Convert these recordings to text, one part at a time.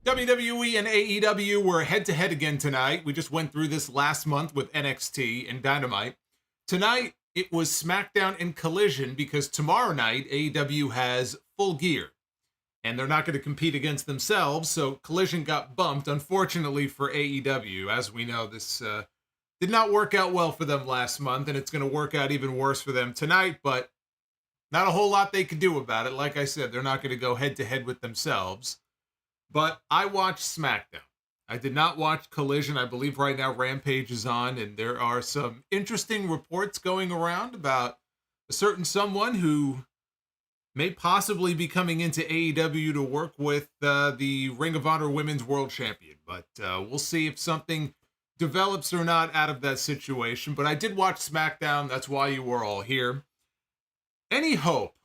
WWE and AEW were head-to-head again tonight. We just went through this last month with NXT and Dynamite. Tonight, it was SmackDown and Collision because tomorrow night, AEW has Full Gear. And they're not going to compete against themselves, so Collision got bumped, unfortunately for AEW. As we know, this did not work out well for them last month, and it's going to work out even worse for them tonight, but not a whole lot they could do about it. Like I said, they're not going to go head-to-head with themselves. But I watched SmackDown. I did not watch Collision. I believe right now Rampage is on, and there are some interesting reports going around about a certain someone who may possibly be coming into AEW to work with the Ring of Honor Women's World Champion. But we'll see if something develops or not out of that situation. But I did watch SmackDown. That's why you were all here. Any hope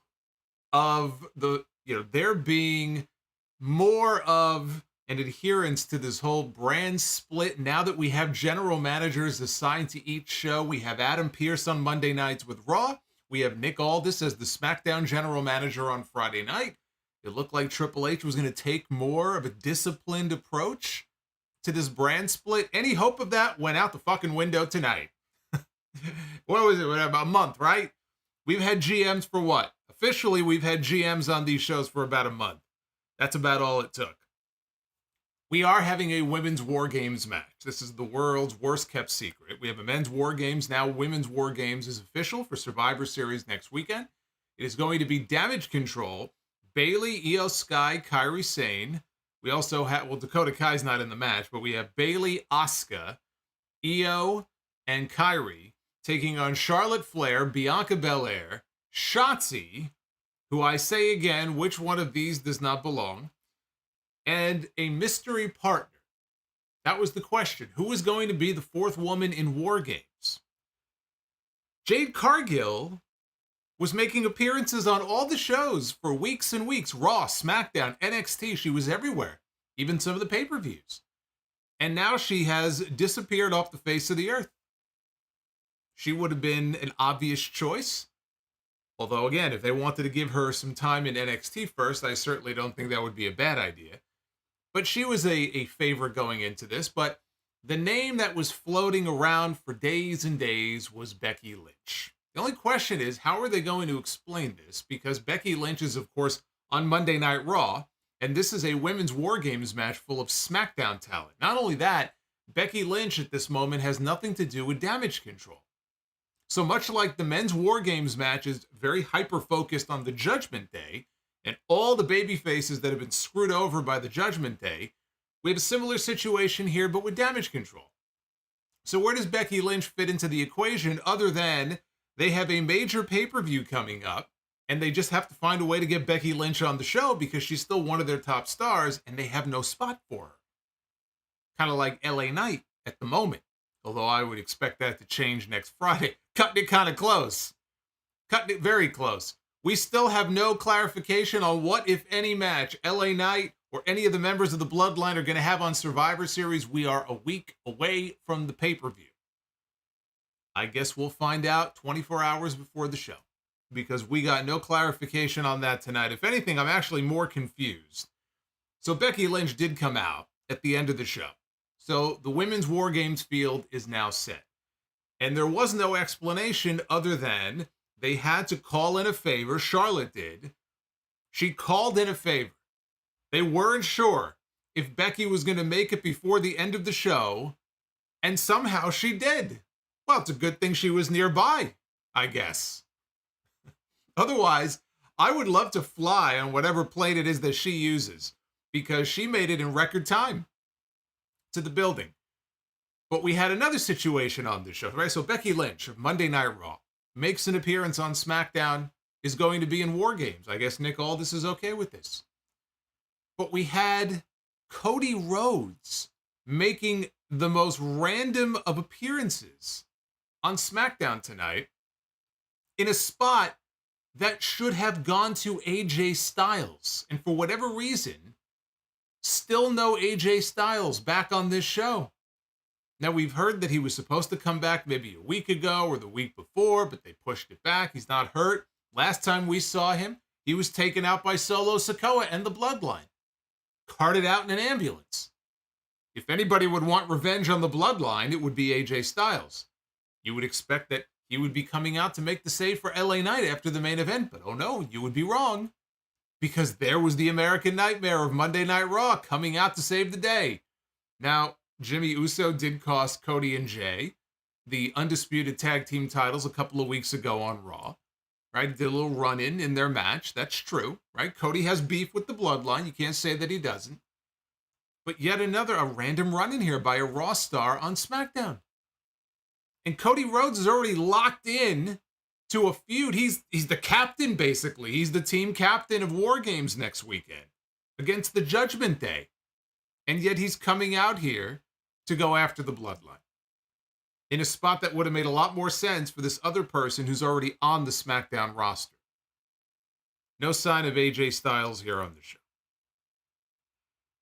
of there being more of an adherence to this whole brand split now that we have general managers assigned to each show? We have Adam Pearce on Monday nights with Raw. We have Nick Aldis as the SmackDown general manager on Friday night. It looked like Triple H was going to take more of a disciplined approach to this brand split. Any hope of that went out the fucking window tonight. What was it? About a month, right? We've had GMs for what? Officially, we've had GMs on these shows for about a month. That's about all it took. We are having a women's WarGames match. This is the world's worst kept secret. We have a men's WarGames. Now women's WarGames is official for Survivor Series next weekend. It is going to be Damage CTRL, Bayley, Io Sky, Kairi Sane. We also have, well, Dakota Kai's not in the match, but we have Bayley, Asuka, Io, and Kairi taking on Charlotte Flair, Bianca Belair, Shotzi, who I say again, which one of these does not belong, and a mystery partner. That was the question. Who is going to be the fourth woman in WarGames? Jade Cargill was making appearances on all the shows for weeks and weeks. Raw, SmackDown, NXT. She was everywhere, even some of the pay-per-views. And now she has disappeared off the face of the earth. She would have been an obvious choice. Although, again, if they wanted to give her some time in NXT first, I certainly don't think that would be a bad idea. But she was a favorite going into this. But the name that was floating around for days and days was Becky Lynch. The only question is, how are they going to explain this? Because Becky Lynch is, of course, on Monday Night Raw, and this is a women's WarGames match full of SmackDown talent. Not only that, Becky Lynch at this moment has nothing to do with Damage CTRL. So much like the men's WarGames match is very hyper-focused on the Judgment Day and all the baby faces that have been screwed over by the Judgment Day, we have a similar situation here, but with Damage CTRL. So where does Becky Lynch fit into the equation other than they have a major pay-per-view coming up and they just have to find a way to get Becky Lynch on the show because she's still one of their top stars and they have no spot for her? Kind of like LA Knight at the moment. Although I would expect that to change next Friday. Cutting it kind of close. Cutting it very close. We still have no clarification on what, if any, match LA Knight or any of the members of the Bloodline are going to have on Survivor Series. We are a week away from the pay-per-view. I guess we'll find out 24 hours before the show. Because we got no clarification on that tonight. If anything, I'm actually more confused. So Becky Lynch did come out at the end of the show. So the women's WarGames field is now set. And there was no explanation other than they had to call in a favor. Charlotte did. She called in a favor. They weren't sure if Becky was going to make it before the end of the show. And somehow she did. Well, it's a good thing she was nearby, I guess. Otherwise, I would love to fly on whatever plane it is that she uses. Because she made it in record time to the building. But we had another situation on this show, right? So Becky Lynch of Monday Night Raw makes an appearance on SmackDown, is going to be in WarGames. I guess Nick Aldis is okay with this. But we had Cody Rhodes making the most random of appearances on SmackDown tonight in a spot that should have gone to AJ Styles. And for whatever reason, still no AJ Styles back on this show. Now, we've heard that he was supposed to come back maybe a week ago or the week before, but they pushed it back. He's not hurt. Last time we saw him, he was taken out by Solo Sikoa and the Bloodline. carted out in an ambulance. If anybody would want revenge on the Bloodline, it would be AJ Styles. You would expect that he would be coming out to make the save for LA Knight after the main event, but oh no, you would be wrong. Because there was the American Nightmare of Monday Night Raw coming out to save the day. Now, Jimmy Uso did cost Cody and Jay the undisputed tag team titles a couple of weeks ago on Raw. Right? Did a little run-in in their match. That's true, right? Cody has beef with the Bloodline. You can't say that he doesn't. But yet a random run-in here by a Raw star on SmackDown. And Cody Rhodes is already locked in to a feud. He's the captain, basically. He's the team captain of WarGames next weekend against the Judgment Day. And yet he's coming out here to go after the Bloodline in a spot that would have made a lot more sense for this other person who's already on the SmackDown roster. No sign of AJ Styles here on the show.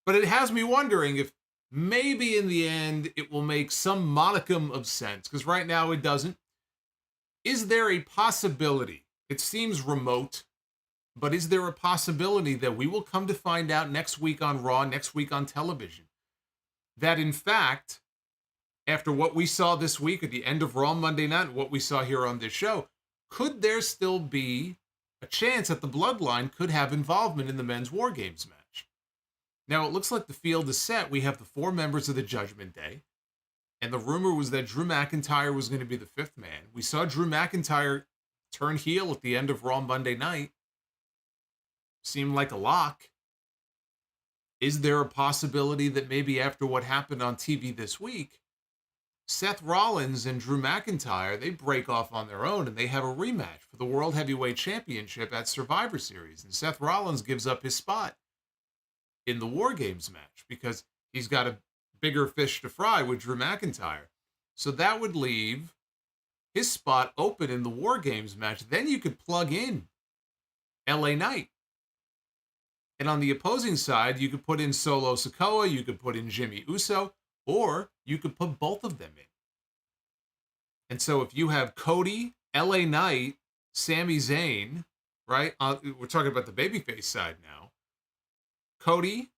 But it has me wondering if maybe in the end it will make some modicum of sense, because right now it doesn't. Is there a possibility, it seems remote, but is there a possibility that we will come to find out next week on Raw, next week on television, that in fact, after what we saw this week at the end of Raw Monday night and what we saw here on this show, could there still be a chance that the Bloodline could have involvement in the men's WarGames match? Now, it looks like the field is set. We have the 4 members of the Judgment Day, and the rumor was that Drew McIntyre was going to be the 5th man. We saw Drew McIntyre turn heel at the end of Raw Monday night. Seemed like a lock. Is there a possibility that maybe after what happened on TV this week, Seth Rollins and Drew McIntyre, they break off on their own and they have a rematch for the World Heavyweight Championship at Survivor Series, and Seth Rollins gives up his spot in the WarGames match because he's got a bigger fish to fry with Drew McIntyre. So that would leave his spot open in the WarGames match. Then you could plug in LA Knight. And on the opposing side, you could put in Solo Sikoa, you could put in Jimmy Uso, or you could put both of them in. And so if you have Cody, LA Knight, Sami Zayn, right? We're talking about the babyface side now. Cody,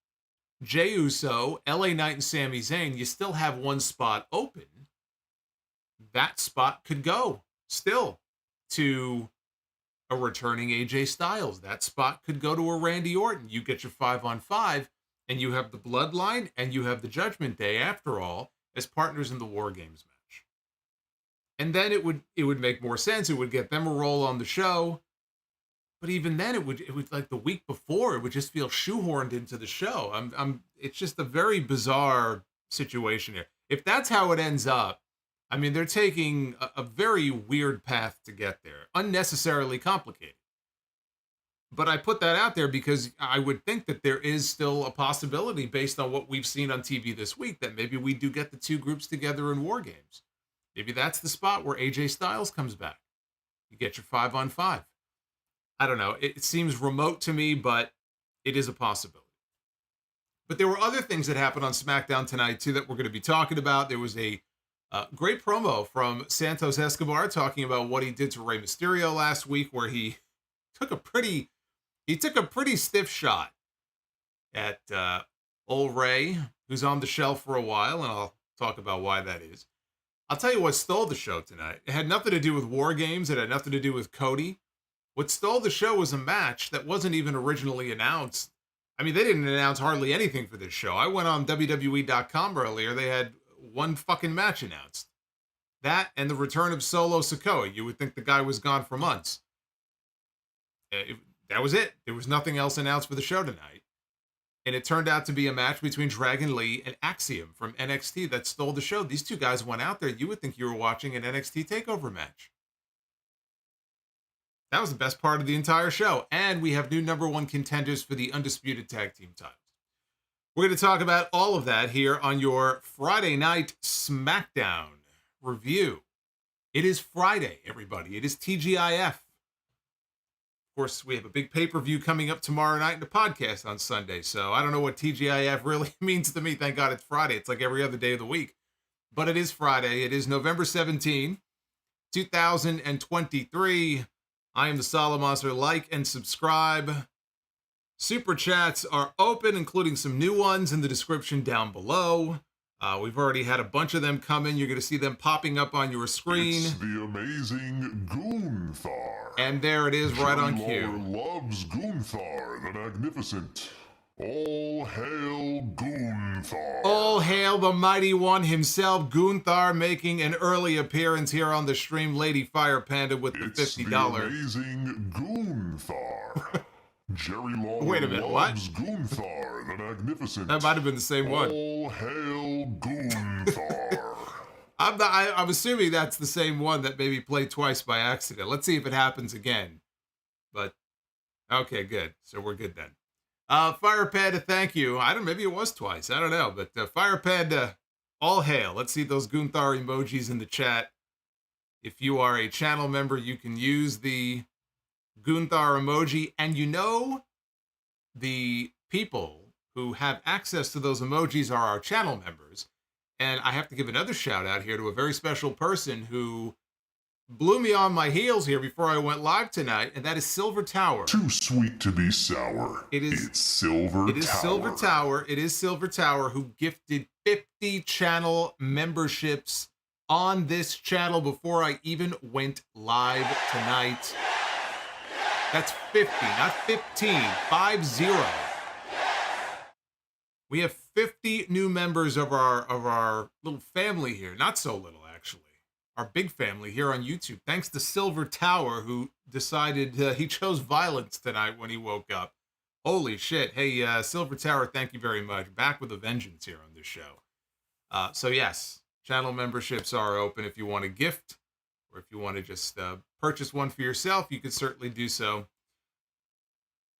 Jey Uso, LA Knight, and Sami Zayn, you still have one spot open. That spot could go still to a returning AJ Styles. That spot could go to a Randy Orton. You get your 5-on-5, and you have the Bloodline, and you have the Judgment Day, after all, as partners in the WarGames match. And then it would make more sense. It would get them a role on the show. But even then, it would like the week before, it would just feel shoehorned into the show. It's just a very bizarre situation here. If that's how it ends up, I mean, they're taking a very weird path to get there, unnecessarily complicated. But I put that out there because I would think that there is still a possibility, based on what we've seen on TV this week, that maybe we do get the 2 groups together in WarGames. Maybe that's the spot where AJ Styles comes back. You get your 5-on-5. I don't know. It seems remote to me, but it is a possibility. But there were other things that happened on SmackDown tonight, too, that we're going to be talking about. There was a great promo from Santos Escobar talking about what he did to Rey Mysterio last week, where he took a pretty stiff shot at old Rey, who's on the shelf for a while, and I'll talk about why that is. I'll tell you what stole the show tonight. It had nothing to do with WarGames. It had nothing to do with Cody. What stole the show was a match that wasn't even originally announced. I mean, they didn't announce hardly anything for this show. I went on WWE.com earlier. They had one fucking match announced. That and the return of Solo Sikoa. You would think the guy was gone for months. That was it. There was nothing else announced for the show tonight. And it turned out to be a match between Dragon Lee and Axiom from NXT that stole the show. These 2 guys went out there. You would think you were watching an NXT TakeOver match. That was the best part of the entire show. And we have new #1 contenders for the Undisputed Tag Team titles. We're going to talk about all of that here on your Friday night SmackDown review. It is Friday, everybody. It is TGIF. Of course, we have a big pay-per-view coming up tomorrow night and a podcast on Sunday. So I don't know what TGIF really means to me. Thank God it's Friday. It's like every other day of the week. But it is Friday. It is November 17, 2023. I am the Solomonster. Like and subscribe. Super chats are open, including some new ones in the description down below. We've already had a bunch of them come in. You're going to see them popping up on your screen. It's the amazing Gunther. And there it is, right on cue. Jerry Lawler loves Gunther, the Magnificent. All hail Gunther. All hail the mighty one himself, Gunther, making an early appearance here on the stream. Lady Fire Panda with the $50. It's the amazing Gunther. Jerry Lawler Wait a minute, loves Gunther, the Magnificent. That might have been the same one. All hail Gunther. I'm assuming that's the same one that maybe played twice by accident. Let's see if it happens again. But, okay, good. So we're good then. Fire Panda, thank you. Maybe it was twice. I don't know. But Fire Panda, all hail. Let's see those Gunther emojis in the chat. If you are a channel member, you can use the Gunther emoji. And you know, the people who have access to those emojis are our channel members. And I have to give another shout out here to a very special person who blew me on my heels here before I went live tonight, and that is Silver Tower. Too sweet to be sour. It's Silver Tower. It is Silver Tower. It is Silver Tower who gifted 50 channel memberships on this channel before I even went live tonight. That's 50, not 15. 50. We have 50 new members of our little family here. Not so little, actually. Our big family here on YouTube. Thanks to Silver Tower, who decided he chose violence tonight when he woke up. Holy shit. Hey, Silver Tower, thank you very much. Back with a vengeance here on this show. So yes, channel memberships are open. If you want to gift, or if you want to just purchase one for yourself, you could certainly do so.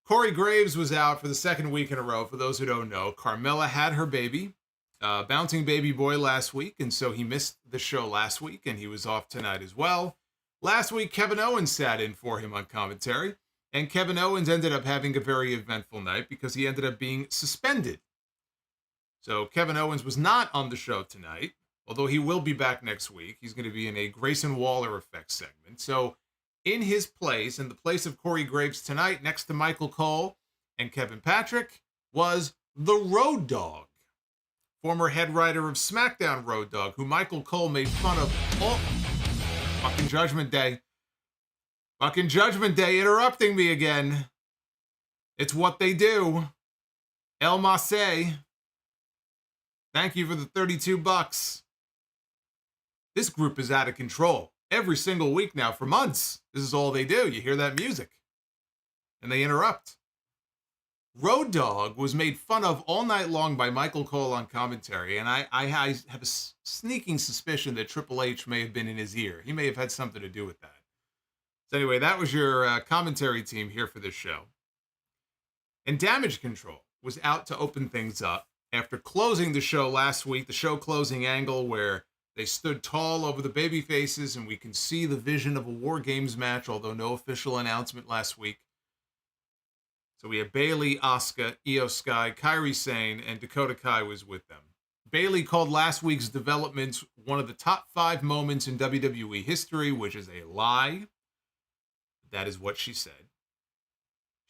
Corey Graves was out for the second week in a row. For those who don't know, Carmella had her baby, bouncing baby boy last week, and so he missed the show last week, and he was off tonight as well. Last week, Kevin Owens sat in for him on commentary, and Kevin Owens ended up having a very eventful night because he ended up being suspended. So Kevin Owens was not on the show tonight, although he will be back next week. He's going to be in a Grayson Waller effect segment. So in his place, in the place of Corey Graves tonight, next to Michael Cole and Kevin Patrick, was the Road Dogg, former head writer of SmackDown Road Dogg, who Michael Cole made fun of all... Fucking Judgment Day. Fucking Judgment Day interrupting me again. It's what they do. El Masse. Thank you for the $32. This group is out of control. Every single week now for months. This is all they do. You hear that music. And they interrupt. Road Dogg was made fun of all night long by Michael Cole on commentary, and I have a sneaking suspicion that Triple H may have been in his ear. He may have had something to do with that. So anyway, that was your commentary team here for this show. And Damage Control was out to open things up after closing the show last week, the show closing angle where they stood tall over the baby faces, and we can see the vision of a WarGames match, although no official announcement last week. So we have Bayley, Asuka, Io Sky, Kairi Sane, and Dakota Kai was with them. Bayley called last week's developments one of the top 5 moments in WWE history, which is a lie. That is what she said.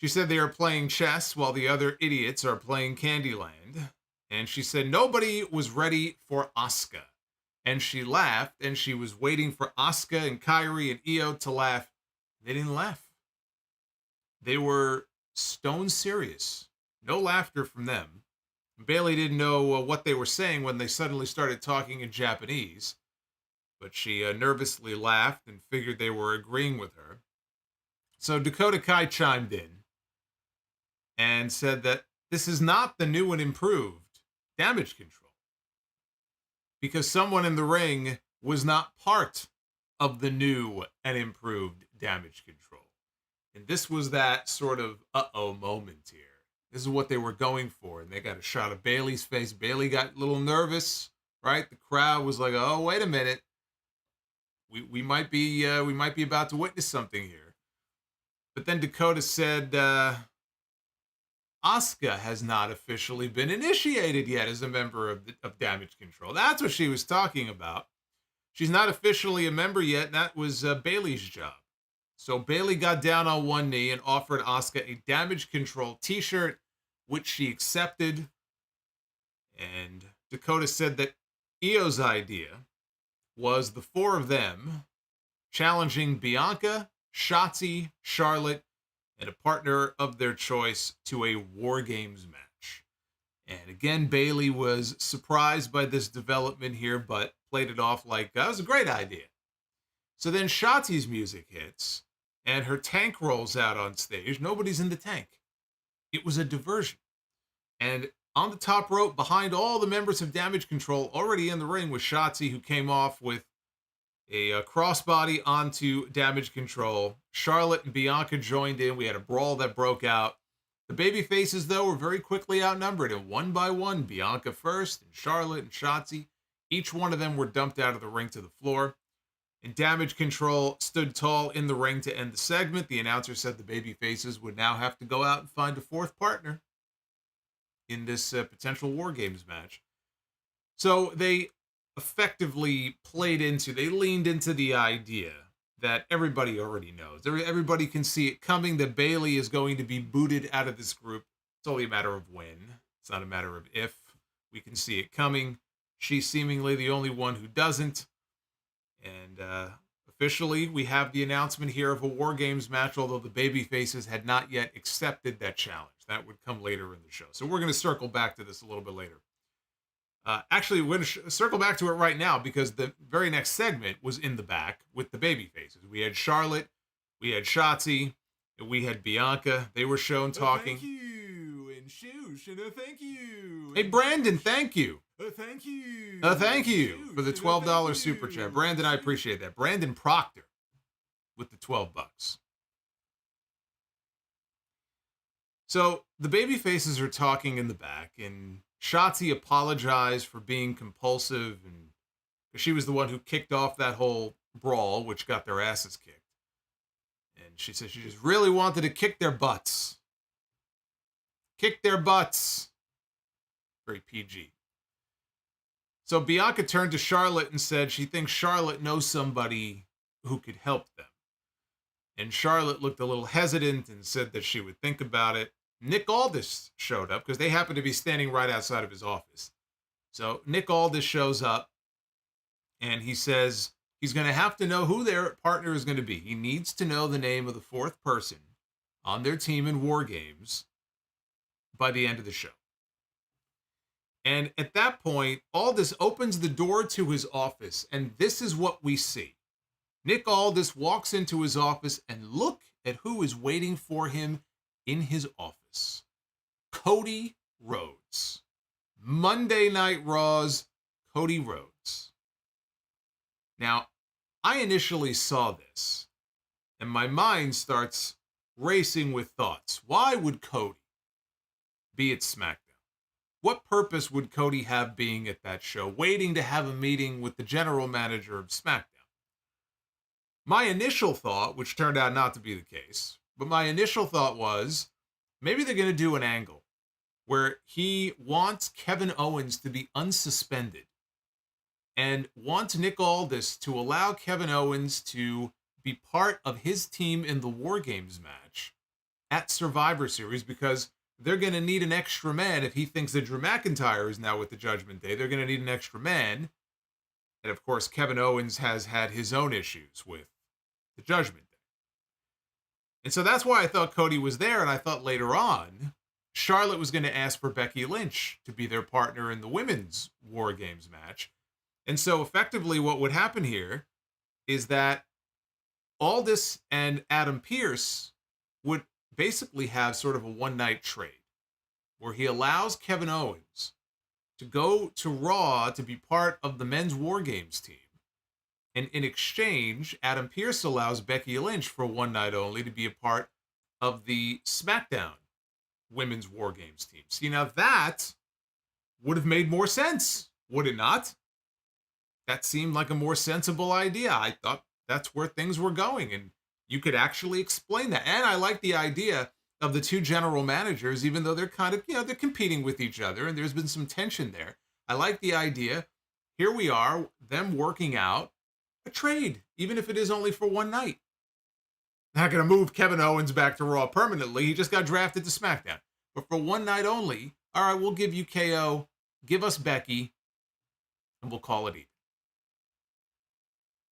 She said they are playing chess while the other idiots are playing Candyland. And she said nobody was ready for Asuka. And she laughed, and she was waiting for Asuka and Kairi and Io to laugh. They didn't laugh. They were stone serious. No laughter from them. Bayley didn't know what they were saying when they suddenly started talking in Japanese, but she nervously laughed and figured they were agreeing with her. So Dakota Kai chimed in and said that this is not the new and improved Damage Control, because someone in the ring was not part of the new and improved Damage Control. And this was that sort of uh-oh moment here. This is what they were going for, and they got a shot of Bayley's face. Bayley got a little nervous, right? The crowd was like, oh, wait a minute. We might be about to witness something here. But then Dakota said, Asuka has not officially been initiated yet as a member of Damage Control. That's what she was talking about. She's not officially a member yet, and that was Bayley's job. So Bayley got down on one knee and offered Asuka a Damage CTRL t-shirt, which she accepted. And Dakota said that Io's idea was the four of them challenging Bianca, Shotzi, Charlotte, and a partner of their choice to a WarGames match. And again, Bayley was surprised by this development here, but played it off like that was a great idea. So then Shotzi's music hits, and her tank rolls out on stage. Nobody's in the tank. It was a diversion. And on the top rope, behind all the members of Damage CTRL, already in the ring was Shotzi, who came off with a crossbody onto Damage CTRL. Charlotte and Bianca joined in. We had a brawl that broke out. The baby faces, though, were very quickly outnumbered, and one by one, Bianca first, and Charlotte and Shotzi, each one of them were dumped out of the ring to the floor. And Damage CTRL stood tall in the ring to end the segment. The announcer said the baby faces would now have to go out and find a fourth partner in this potential WarGames match. So they effectively they leaned into the idea that everybody already knows. Everybody can see it coming, that Bayley is going to be booted out of this group. It's only a matter of when. It's not a matter of if. We can see it coming. She's seemingly the only one who doesn't. And officially, we have the announcement here of a WarGames match, although the babyfaces had not yet accepted that challenge. That would come later in the show. So we're going to circle back to this a little bit later. Actually, we're going to circle back to it right now because the very next segment was in the back with the babyfaces. We had Charlotte, we had Shotzi, and we had Bianca. They were shown talking. Thank you, and SHOOSH, and thank you. Hey, Brandon, thank you. Thank you. Thank you for the $12 super chat. Brandon, I appreciate that. Brandon Proctor with the $12. So the baby faces are talking in the back, and Shotzi apologized for being compulsive, and she was the one who kicked off that whole brawl, which got their asses kicked. And she said she just really wanted to kick their butts. Kick their butts. Very PG. So Bianca turned to Charlotte and said she thinks Charlotte knows somebody who could help them. And Charlotte looked a little hesitant and said that she would think about it. Nick Aldis showed up because they happened to be standing right outside of his office. So Nick Aldis shows up and he says he's going to have to know who their partner is going to be. He needs to know the name of the fourth person on their team in WarGames by the end of the show. And at that point, Aldis opens the door to his office, and this is what we see. Nick Aldis walks into his office, and look at who is waiting for him in his office. Cody Rhodes. Monday Night Raw's Cody Rhodes. Now, I initially saw this, and my mind starts racing with thoughts. Why would Cody be at SmackDown? What purpose would Cody have being at that show, waiting to have a meeting with the general manager of SmackDown? My initial thought, which turned out not to be the case, but my initial thought was maybe they're going to do an angle where he wants Kevin Owens to be unsuspended and wants Nick Aldis to allow Kevin Owens to be part of his team in the WarGames match at Survivor Series, because they're going to need an extra man. If he thinks that Drew McIntyre is now with the Judgment Day, they're going to need an extra man. And of course, Kevin Owens has had his own issues with the Judgment Day. And so that's why I thought Cody was there. And I thought later on, Charlotte was going to ask for Becky Lynch to be their partner in the women's WarGames match. And so effectively what would happen here is that Aldis and Adam Pearce would basically have sort of a one-night trade where he allows Kevin Owens to go to Raw to be part of the men's WarGames team. And in exchange, Adam Pearce allows Becky Lynch for one night only to be a part of the SmackDown women's WarGames team. See, now that would have made more sense, would it not? That seemed like a more sensible idea. I thought that's where things were going, and you could actually explain that. And I like the idea of the two general managers, even though they're kind of, they're competing with each other and there's been some tension there. I like the idea. Here we are, them working out a trade, even if it is only for one night. not going to move Kevin Owens back to Raw permanently. He just got drafted to SmackDown. But for one night only, all right, we'll give you KO, give us Becky, and we'll call it even.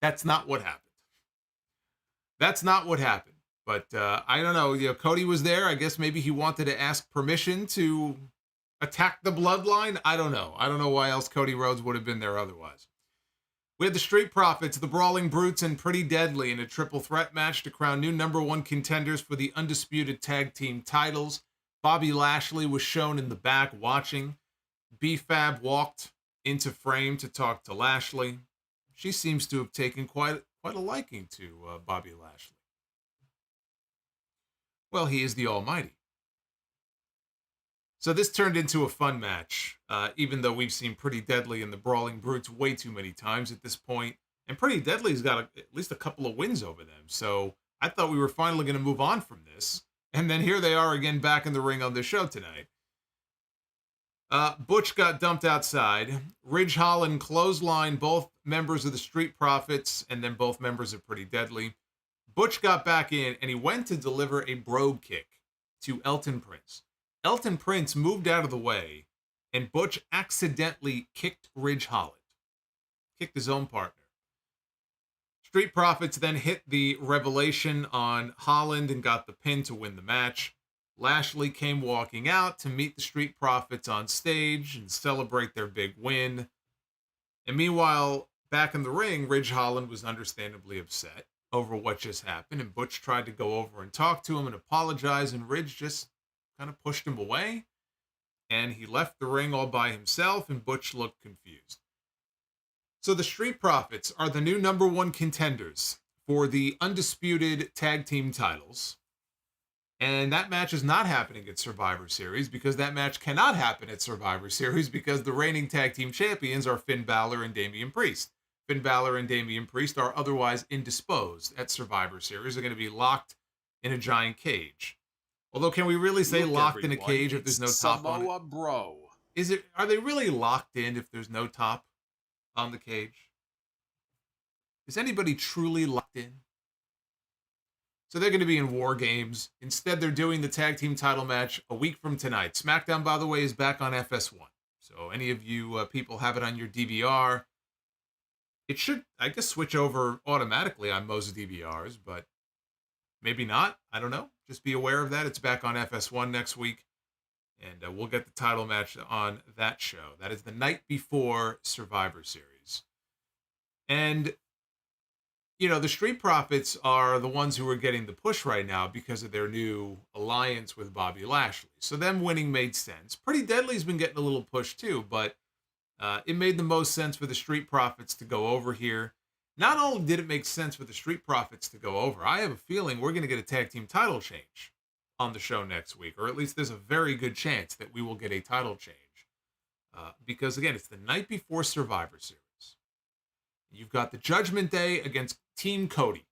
That's not what happened. That's not what happened. But I don't know. You know, Cody was there. I guess maybe he wanted to ask permission to attack the Bloodline. I don't know. I don't know why else Cody Rhodes would have been there otherwise. We had the Street Profits, the Brawling Brutes, and Pretty Deadly in a triple threat match to crown new #1 contenders for the undisputed tag team titles. Bobby Lashley was shown in the back watching. B-Fab walked into frame to talk to Lashley. She seems to have taken quite a liking to Bobby Lashley. Well, he is the Almighty. So this turned into a fun match, even though we've seen Pretty Deadly and the Brawling Brutes way too many times at this point. And Pretty Deadly's got at least a couple of wins over them. So I thought we were finally going to move on from this. And then here they are again back in the ring on the show tonight. Butch got dumped outside. Ridge Holland clotheslined both members of the Street Profits and then both members of Pretty Deadly. Butch got back in and he went to deliver a brogue kick to Elton Prince. Elton Prince moved out of the way, and Butch accidentally kicked Ridge Holland. Kicked his own partner. Street Profits then hit the Revelation on Holland and got the pin to win the match. Lashley came walking out to meet the Street Profits on stage and celebrate their big win. And meanwhile, back in the ring, Ridge Holland was understandably upset over what just happened, and Butch tried to go over and talk to him and apologize, and Ridge just kind of pushed him away, and he left the ring all by himself, and Butch looked confused. So the Street Profits are the new #1 contenders for the undisputed tag team titles, and that match is not happening at Survivor Series because that match cannot happen at Survivor Series because the reigning tag team champions are Finn Balor and Damian Priest. Finn Balor and Damian Priest are otherwise indisposed at Survivor Series. They're going to be locked in a giant cage. Although, can we really say locked in a cage if there's no top on it? Samoa BRO. Are they really locked in if there's no top on the cage? Is anybody truly locked in? So they're going to be in WarGames. Instead, they're doing the tag team title match a week from tonight. SmackDown, by the way, is back on FS1. So any of you people have it on your DVR. It should, I guess, switch over automatically on most DVRs, but maybe not. I don't know. Just be aware of that. It's back on FS1 next week, and we'll get the title match on that show. That is the night before Survivor Series. And, you know, the Street Profits are the ones who are getting the push right now because of their new alliance with Bobby Lashley. So them winning made sense. Pretty Deadly's been getting a little push too, but it made the most sense for the Street Profits to go over here. Not only did it make sense for the Street Profits to go over, I have a feeling we're going to get a tag team title change on the show next week, or at least there's a very good chance that we will get a title change. Because, again, it's the night before Survivor Series. You've got the Judgment Day against Team Cody.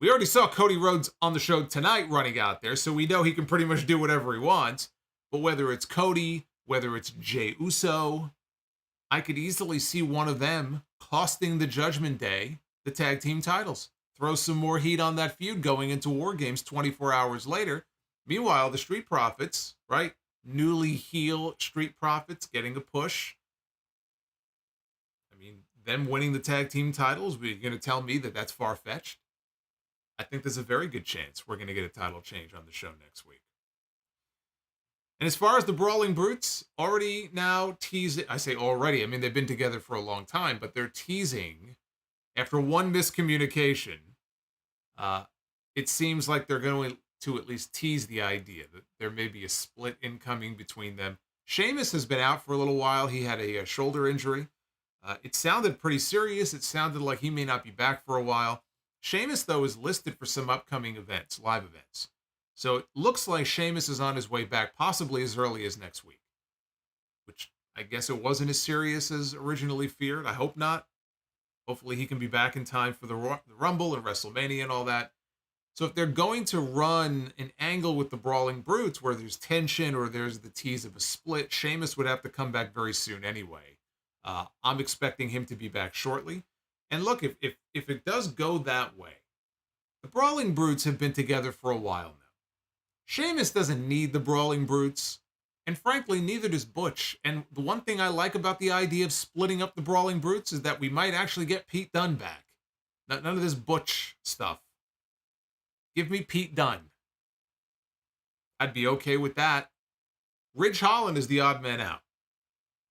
We already saw Cody Rhodes on the show tonight running out there, so we know he can pretty much do whatever he wants. But whether it's Cody, whether it's Jey Uso, I could easily see one of them costing the Judgment Day the tag team titles. Throw some more heat on that feud going into WarGames 24 hours later. Meanwhile, the Street Profits, right? Newly heel Street Profits getting a push. I mean, them winning the tag team titles, you're going to tell me that that's far-fetched? I think there's a very good chance we're going to get a title change on the show next week. And as far as the Brawling Brutes, already now teasing, I say already, I mean, they've been together for a long time, but they're teasing, after one miscommunication, it seems like they're going to at least tease the idea that there may be a split incoming between them. Sheamus has been out for a little while. He had a shoulder injury. It sounded pretty serious. It sounded like he may not be back for a while. Sheamus, though, is listed for some upcoming events, live events. So it looks like Sheamus is on his way back, possibly as early as next week. Which I guess it wasn't as serious as originally feared. I hope not. Hopefully he can be back in time for the Rumble and WrestleMania and all that. So if they're going to run an angle with the Brawling Brutes where there's tension or there's the tease of a split, Sheamus would have to come back very soon anyway. I'm expecting him to be back shortly. And look, if it does go that way, The Brawling Brutes have been together for a while now. Sheamus doesn't need the Brawling Brutes, and frankly, neither does Butch. And the one thing I like about the idea of splitting up the Brawling Brutes is that we might actually get Pete Dunne back. None of this Butch stuff. Give me Pete Dunne. I'd be okay with that. Ridge Holland is the odd man out.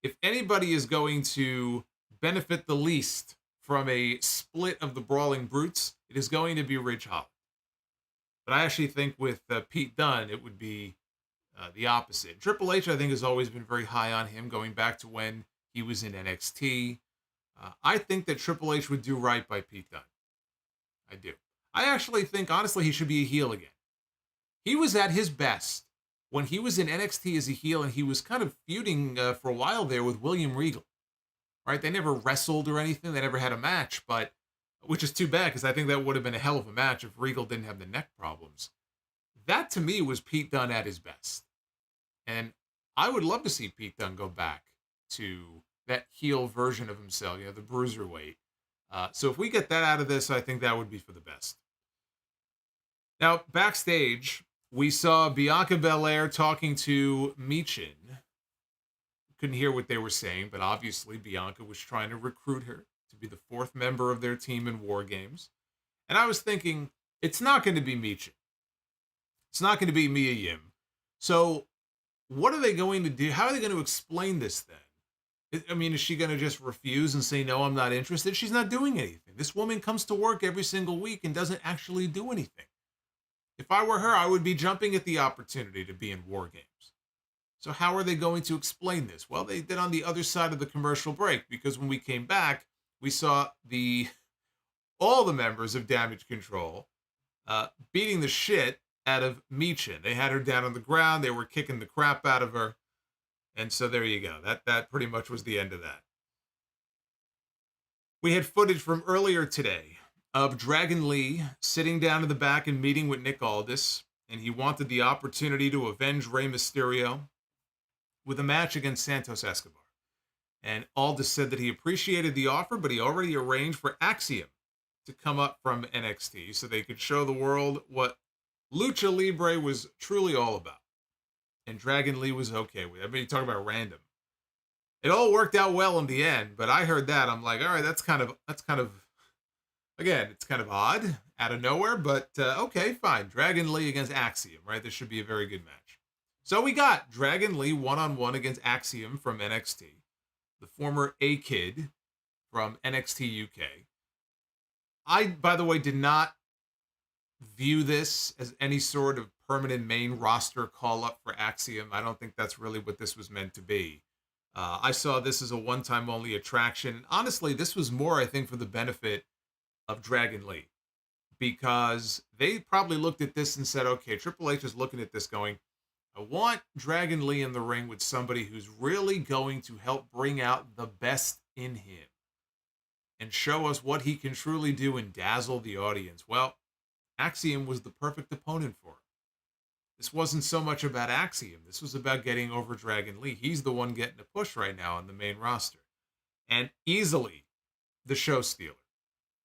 If anybody is going to benefit the least from a split of the Brawling Brutes, it is going to be Ridge Holland. But I actually think with Pete Dunne, it would be the opposite. Triple H, I think, has always been very high on him, going back to when he was in NXT. I think that Triple H would do right by Pete Dunne. I do. I actually think, honestly, he should be a heel again. He was at his best when he was in NXT as a heel, and he was kind of feuding for a while there with William Regal. Right? They never wrestled or anything. They never had a match, but which is too bad because I think that would have been a hell of a match if Regal didn't have the neck problems. That, to me, was Pete Dunne at his best. And I would love to see Pete Dunne go back to that heel version of himself, the bruiserweight. So if we get that out of this, I think that would be for the best. Now, backstage, we saw Bianca Belair talking to Michin. Couldn't hear what they were saying, but obviously Bianca was trying to recruit her to be the fourth member of their team in WarGames. And I was thinking, it's not going to be Michin. It's not going to be Mia Yim. So what are they going to do? How are they going to explain this then? I mean, is she going to just refuse and say, no, I'm not interested? She's not doing anything. This woman comes to work every single week and doesn't actually do anything. If I were her, I would be jumping at the opportunity to be in WarGames. So how are they going to explain this? Well, they did on the other side of the commercial break, because when we came back, we saw all the members of Damage CTRL beating the shit out of Michin. They had her down on the ground. They were kicking the crap out of her. And so there you go. That pretty much was the end of that. We had footage from earlier today of Dragon Lee sitting down in the back and meeting with Nick Aldis, and he wanted the opportunity to avenge Rey Mysterio with a match against Santos Escobar. And Aldis said that he appreciated the offer, but he already arranged for Axiom to come up from NXT so they could show the world what Lucha Libre was truly all about. And Dragon Lee was okay with it. I mean, you talk about random. It all worked out well in the end, but I heard that. I'm like, all right, that's kind of, again, it's kind of odd, out of nowhere, but okay, fine. Dragon Lee against Axiom, right? This should be a very good match. So we got Dragon Lee one-on-one against Axiom from NXT, the former A-Kid from NXT UK. I, by the way, did not view this as any sort of permanent main roster call-up for Axiom. I don't think that's really what this was meant to be. I saw this as a one-time only attraction. And honestly, this was more, I think, for the benefit of Dragon Lee, because they probably looked at this and said, okay, Triple H is looking at this going, I want Dragon Lee in the ring with somebody who's really going to help bring out the best in him and show us what he can truly do and dazzle the audience. Well, Axiom was the perfect opponent for him. This wasn't so much about Axiom. This was about getting over Dragon Lee. He's the one getting a push right now on the main roster. And easily the show stealer.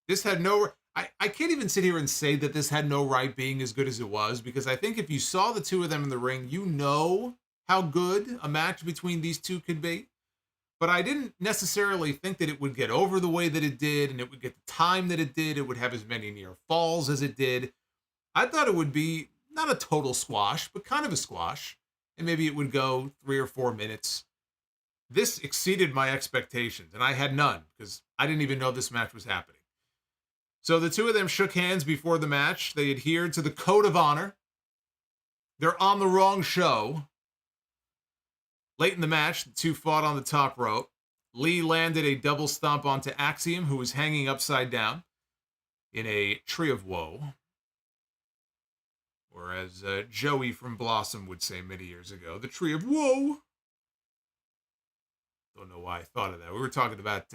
This had no... I can't even sit here and say that this had no right being as good as it was, because I think if you saw the two of them in the ring, you know how good a match between these two could be. But I didn't necessarily think that it would get over the way that it did, and it would get the time that it did. It would have as many near falls as it did. I thought it would be not a total squash, but kind of a squash. And maybe it would go 3 or 4 minutes. This exceeded my expectations, and I had none, because I didn't even know this match was happening. So the two of them shook hands before the match. They adhered to the code of honor. They're on the wrong show. Late in the match, the two fought on the top rope. Lee landed a double stomp onto Axiom, who was hanging upside down in a tree of woe. Or as Joey from Blossom would say many years ago, the tree of woe. Don't know why I thought of that. We were talking about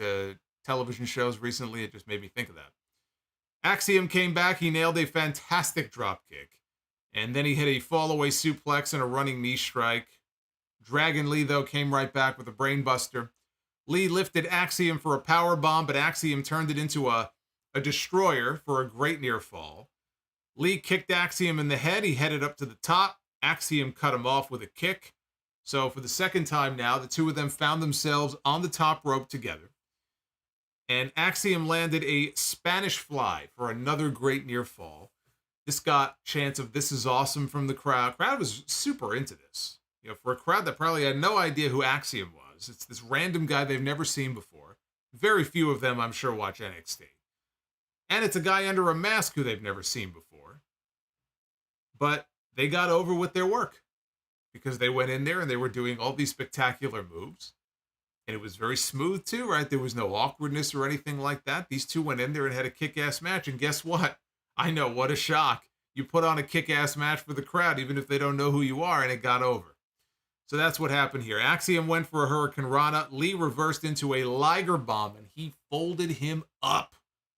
television shows recently. It just made me think of that. Axiom came back. He nailed a fantastic dropkick. And then he hit a fall-away suplex and a running knee strike. Dragon Lee, though, came right back with a brainbuster. Lee lifted Axiom for a power bomb, but Axiom turned it into a destroyer for a great near fall. Lee kicked Axiom in the head. He headed up to the top. Axiom cut him off with a kick. So for the second time now, the two of them found themselves on the top rope together. And Axiom landed a Spanish fly for another great near fall. This got chants of "This is awesome" from the crowd. Crowd was super into this. For a crowd that probably had no idea who Axiom was. It's this random guy they've never seen before. Very few of them, I'm sure, watch NXT. And it's a guy under a mask who they've never seen before. But they got over with their work because they went in there and they were doing all these spectacular moves. And it was very smooth too, right? There was no awkwardness or anything like that. These two went in there and had a kick-ass match. And guess what? I know, what a shock. You put on a kick-ass match for the crowd, even if they don't know who you are, and it got over. So that's what happened here. Axiom went for a Hurricane Rana. Lee reversed into a Liger Bomb, and he folded him up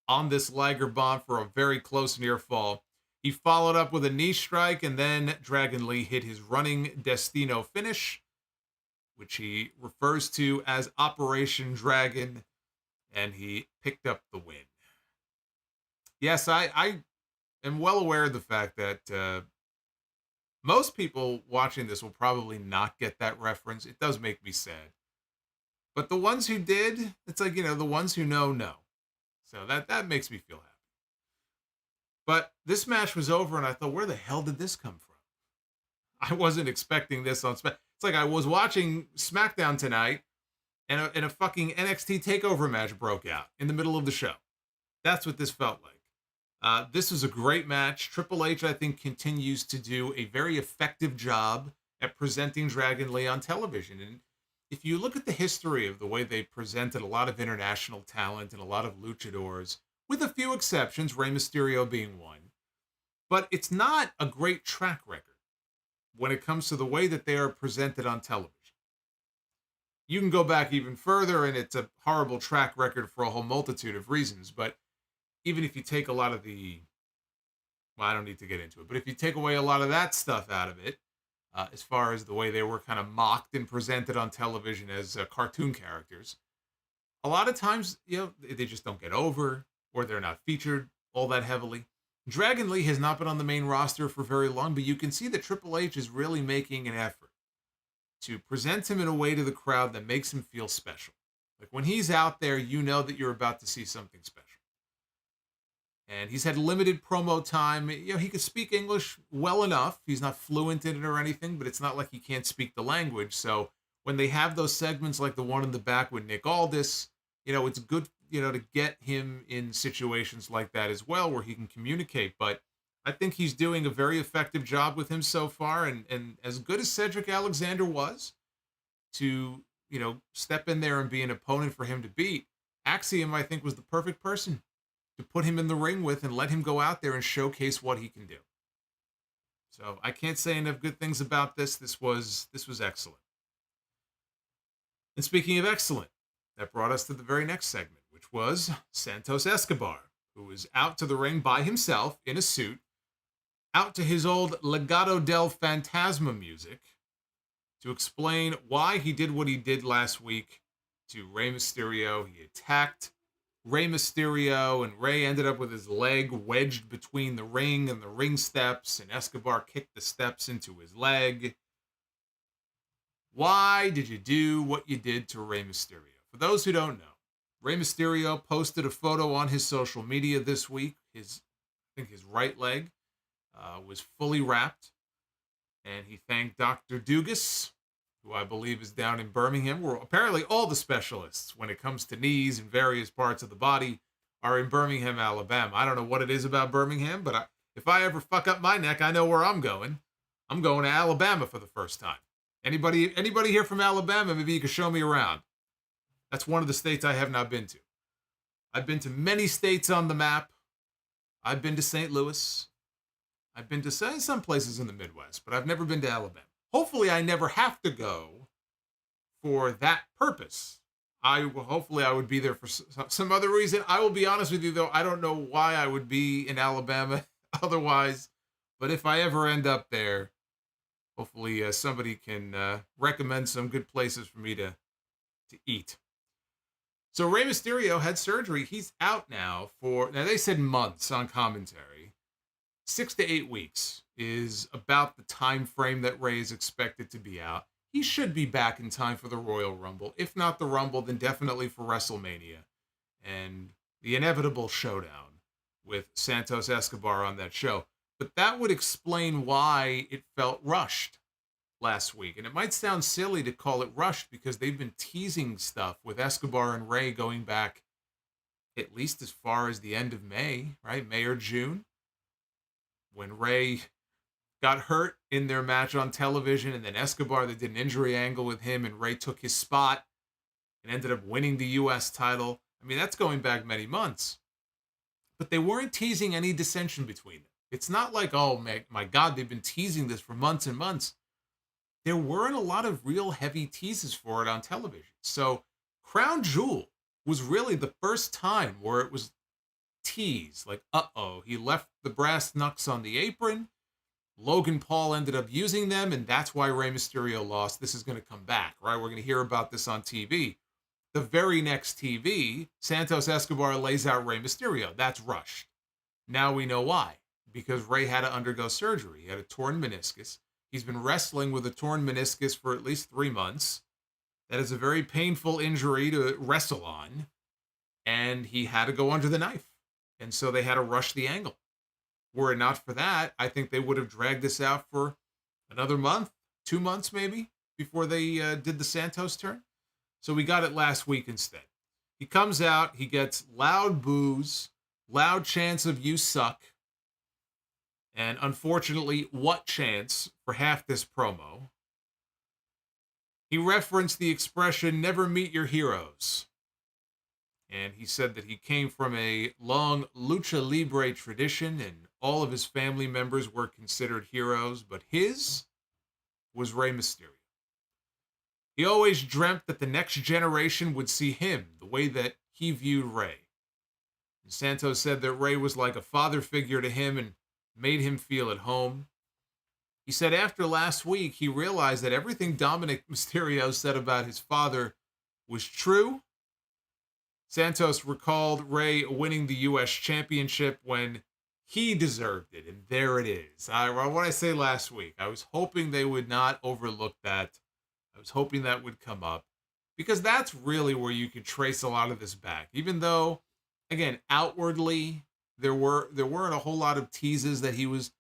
on this Liger Bomb for a very close near fall. He followed up with a knee strike, and then Dragon Lee hit his running Destino finish, which he refers to as Operation Dragon, and he picked up the win. Yes, I am well aware of the fact that most people watching this will probably not get that reference. It does make me sad. But the ones who did, it's like, the ones who know. So that makes me feel happy. But this match was over, and I thought, where the hell did this come from? I wasn't expecting this on SmackDown. It's like I was watching SmackDown tonight, and a fucking NXT TakeOver match broke out in the middle of the show. That's what this felt like. This was a great match. Triple H, I think, continues to do a very effective job at presenting Dragon Lee on television. And if you look at the history of the way they presented a lot of international talent and a lot of luchadors, with a few exceptions, Rey Mysterio being one, but it's not a great track record when it comes to the way that they are presented on television. You can go back even further, and it's a horrible track record for a whole multitude of reasons, but even if you take a lot of I don't need to get into it, but if you take away a lot of that stuff out of it, as far as the way they were kind of mocked and presented on television as cartoon characters, a lot of times, they just don't get over, or they're not featured all that heavily. Dragon Lee has not been on the main roster for very long, but you can see that Triple H is really making an effort to present him in a way to the crowd that makes him feel special. Like when he's out there, you know that you're about to see something special. And he's had limited promo time. He could speak English well enough. He's not fluent in it or anything, but it's not like he can't speak the language. So when they have those segments like the one in the back with Nick Aldis, it's good, to get him in situations like that as well, where he can communicate. But I think he's doing a very effective job with him so far. And as good as Cedric Alexander was to, step in there and be an opponent for him to beat, Axiom, I think, was the perfect person to put him in the ring with and let him go out there and showcase what he can do. So I can't say enough good things about this. This was excellent. And speaking of excellent, that brought us to the very next segment, which was Santos Escobar, who was out to the ring by himself in a suit, out to his old Legado del Fantasma music, to explain why he did what he did last week to Rey Mysterio. He attacked Rey Mysterio, and Rey ended up with his leg wedged between the ring and the ring steps, and Escobar kicked the steps into his leg. Why did you do what you did to Rey Mysterio? For those who don't know, Rey Mysterio posted a photo on his social media this week. I think his right leg was fully wrapped, and he thanked Dr. Dugas, who I believe is down in Birmingham, where apparently all the specialists, when it comes to knees and various parts of the body, are in Birmingham, Alabama. I don't know what it is about Birmingham, but if I ever fuck up my neck, I know where I'm going. I'm going to Alabama for the first time. Anybody here from Alabama, maybe you can show me around. That's one of the states I have not been to. I've been to many states on the map. I've been to St. Louis. I've been to some places in the Midwest, but I've never been to Alabama. Hopefully, I never have to go for that purpose. Hopefully I would be there for some other reason. I will be honest with you, though. I don't know why I would be in Alabama otherwise. But if I ever end up there, hopefully somebody can recommend some good places for me to eat. So Rey Mysterio had surgery. He's out now they said months on commentary. 6 to 8 weeks is about the time frame that Rey is expected to be out. He should be back in time for the Royal Rumble. If not the Rumble, then definitely for WrestleMania and the inevitable showdown with Santos Escobar on that show. But that would explain why it felt rushed last week. And it might sound silly to call it rushed because they've been teasing stuff with Escobar and Rey going back at least as far as the end of May, right? May or June, when Rey got hurt in their match on television, and then Escobar, they did an injury angle with him, and Rey took his spot and ended up winning the U.S. title. I mean, that's going back many months. But they weren't teasing any dissension between them. It's not like, oh my God, they've been teasing this for months and months. There weren't a lot of real heavy teases for it on television. So Crown Jewel was really the first time where it was teased. Like, uh-oh, he left the brass knucks on the apron. Logan Paul ended up using them, and that's why Rey Mysterio lost. This is going to come back, right? We're going to hear about this on TV. The very next TV, Santos Escobar lays out Rey Mysterio. That's rushed. Now we know why. Because Rey had to undergo surgery. He had a torn meniscus. He's been wrestling with a torn meniscus for at least 3 months. That is a very painful injury to wrestle on. And he had to go under the knife. And so they had to rush the angle. Were it not for that, I think they would have dragged this out for another month, 2 months maybe, before they did the Santos turn. So we got it last week instead. He comes out, he gets loud boos, loud chants of "you suck." And unfortunately, what chants for half this promo? He referenced the expression, "never meet your heroes." And he said that he came from a long lucha libre tradition and all of his family members were considered heroes, but his was Rey Mysterio. He always dreamt that the next generation would see him the way that he viewed Rey. And Santos said that Rey was like a father figure to him and made him feel at home. He said after last week, he realized that everything Dominic Mysterio said about his father was true. Santos recalled Rey winning the U.S. Championship when he deserved it, and there it is. What I say last week, I was hoping they would not overlook that. I was hoping that would come up, because that's really where you could trace a lot of this back. Even though, again, outwardly, there weren't a whole lot of teases that he was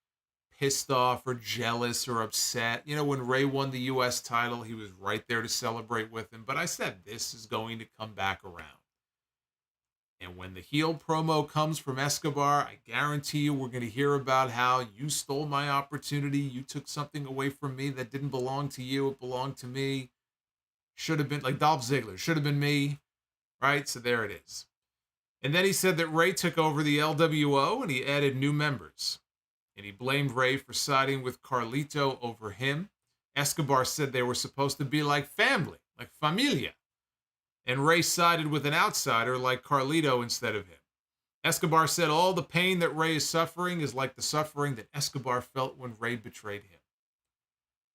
pissed off or jealous or upset. You know, when Rey won the U.S. title, he was right there to celebrate with him. But I said, this is going to come back around. And when the heel promo comes from Escobar, I guarantee you we're going to hear about how you stole my opportunity. You took something away from me that didn't belong to you. It belonged to me. Should have been, like Dolph Ziggler, should have been me. Right? So there it is. And then he said that Rey took over the LWO and he added new members. And he blamed Rey for siding with Carlito over him. Escobar said they were supposed to be like family, like familia. And Rey sided with an outsider like Carlito instead of him. Escobar said all the pain that Rey is suffering is like the suffering that Escobar felt when Rey betrayed him.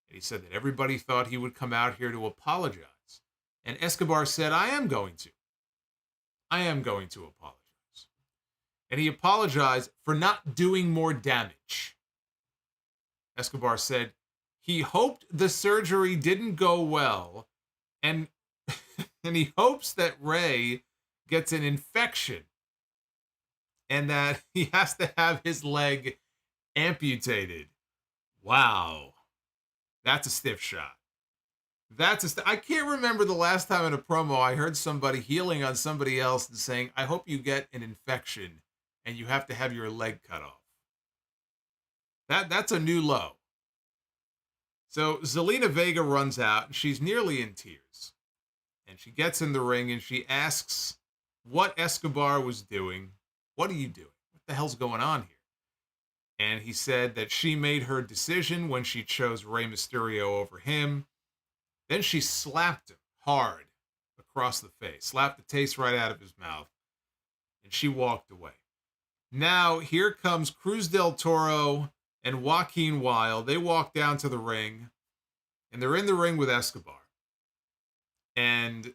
And he said that everybody thought he would come out here to apologize. And Escobar said, I am going to apologize. And he apologized for not doing more damage. Escobar said he hoped the surgery didn't go well, and he hopes that Rey gets an infection and that he has to have his leg amputated. Wow. That's a stiff shot. I can't remember the last time in a promo I heard somebody healing on somebody else and saying, I hope you get an infection and you have to have your leg cut off. That's a new low. So Zelina Vega runs out and she's nearly in tears. And she gets in the ring and she asks what Escobar was doing. What are you doing? What the hell's going on here? And he said that she made her decision when she chose Rey Mysterio over him. Then she slapped him hard across the face, slapped the taste right out of his mouth, and she walked away. Now, here comes Cruz del Toro and Joaquin Wilde. They walk down to the ring, and they're in the ring with Escobar. And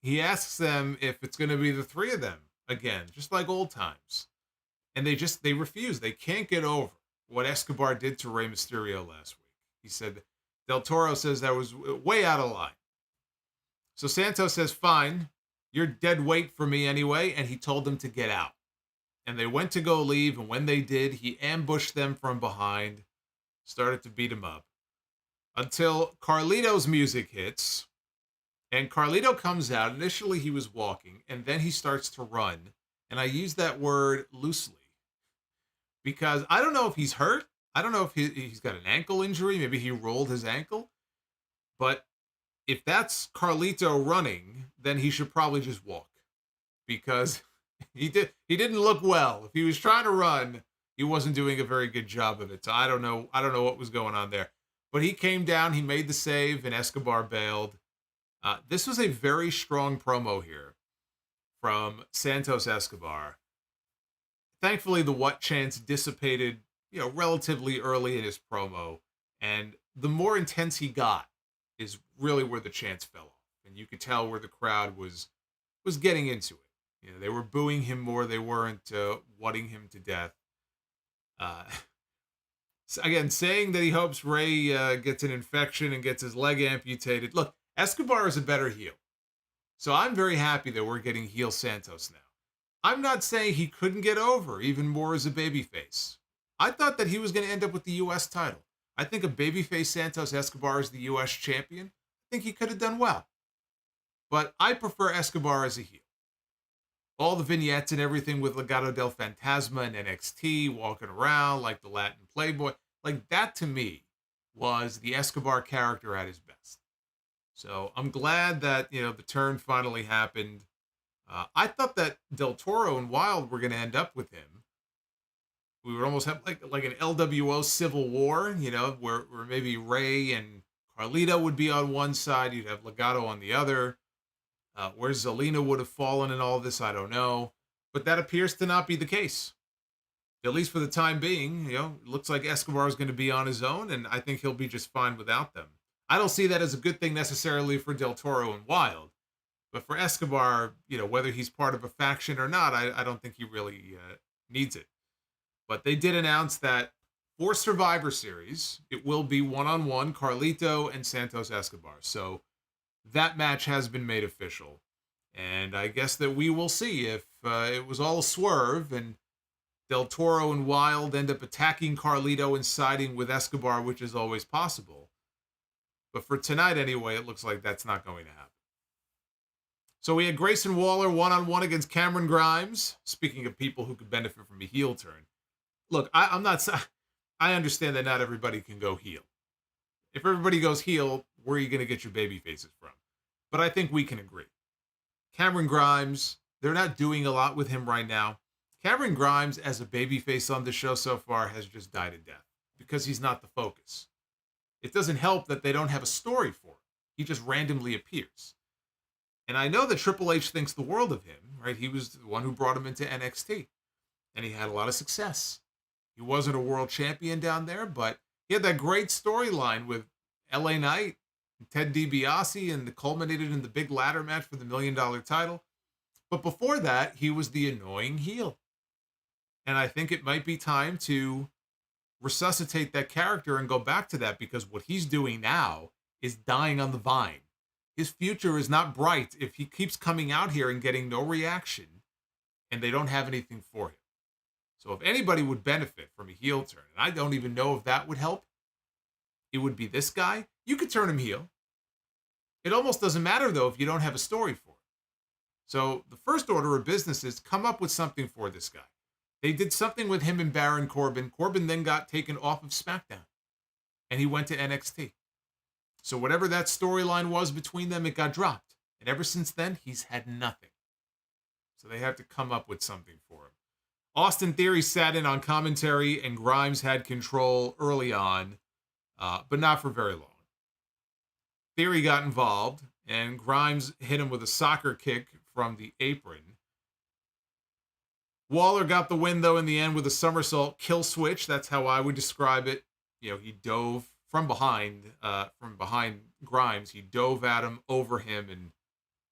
he asks them if it's going to be the three of them again, just like old times. And they refuse. They can't get over what Escobar did to Rey Mysterio last week. He said, Del Toro says that was way out of line. So Santos says, fine, you're dead weight for me anyway, and he told them to get out. And they went to go leave, and when they did, he ambushed them from behind, started to beat him up. Until Carlito's music hits, and Carlito comes out. Initially, he was walking, and then he starts to run. And I use that word loosely because I don't know if he's hurt. I don't know if he's got an ankle injury. Maybe he rolled his ankle. But if that's Carlito running, then he should probably just walk because he didn't look well. If he was trying to run, he wasn't doing a very good job of it. So I don't know what was going on there. But he came down, he made the save, and Escobar bailed. This was a very strong promo here from Santos Escobar. Thankfully, the what chance dissipated, relatively early in his promo, and the more intense he got is really where the chance fell off, and you could tell where the crowd was getting into it. They were booing him more; they weren't whatting him to death. Again, saying that he hopes Rey gets an infection and gets his leg amputated. Look, Escobar is a better heel. So I'm very happy that we're getting heel Santos now. I'm not saying he couldn't get over even more as a babyface. I thought that he was going to end up with the U.S. title. I think a babyface Santos Escobar as the U.S. champion, I think he could have done well. But I prefer Escobar as a heel. All the vignettes and everything with Legado del Fantasma and NXT, walking around like the Latin Playboy, like that to me was the Escobar character at his best. So I'm glad that, the turn finally happened. I thought that Del Toro and Wilde were going to end up with him. We would almost have like an LWO Civil War, where maybe Rey and Carlito would be on one side. You'd have Legado on the other. Where Zelina would have fallen in all this, I don't know. But that appears to not be the case. At least for the time being, it looks like Escobar is going to be on his own, and I think he'll be just fine without them. I don't see that as a good thing necessarily for Del Toro and Wilde. But for Escobar, whether he's part of a faction or not, I don't think he really needs it. But they did announce that for Survivor Series, it will be one-on-one Carlito and Santos Escobar. So that match has been made official. And I guess that we will see if it was all a swerve and Del Toro and Wilde end up attacking Carlito and siding with Escobar, which is always possible. But for tonight anyway, it looks like that's not going to happen. So we had Grayson Waller one-on-one against Cameron Grimes. Speaking of people who could benefit from a heel turn. Look, I understand that not everybody can go heel. If everybody goes heel, where are you going to get your baby faces from? But I think we can agree. Cameron Grimes, they're not doing a lot with him right now. Cameron Grimes, as a babyface on the show so far, has just died a death because he's not the focus. It doesn't help that they don't have a story for him. He just randomly appears. And I know that Triple H thinks the world of him, right? He was the one who brought him into NXT. And he had a lot of success. He wasn't a world champion down there, but he had that great storyline with LA Knight and Ted DiBiase, and culminated in the big ladder match for the $1 million title. But before that, he was the annoying heel. And I think it might be time to resuscitate that character and go back to that, because what he's doing now is dying on the vine. His future is not bright if he keeps coming out here and getting no reaction and they don't have anything for him. So if anybody would benefit from a heel turn, and I don't even know if that would help, it would be this guy. You could turn him heel. It almost doesn't matter, though, if you don't have a story for him. So the first order of business is come up with something for this guy. They did something with him and Baron Corbin. Corbin then got taken off of SmackDown, and he went to NXT. So whatever that storyline was between them, it got dropped. And ever since then, he's had nothing. So they have to come up with something for him. Austin Theory sat in on commentary, and Grimes had control early on, but not for very long. Theory got involved, and Grimes hit him with a soccer kick from the apron. Waller got the win, though, in the end with a somersault kill switch. That's how I would describe it. He dove from behind Grimes. He dove at him, over him, and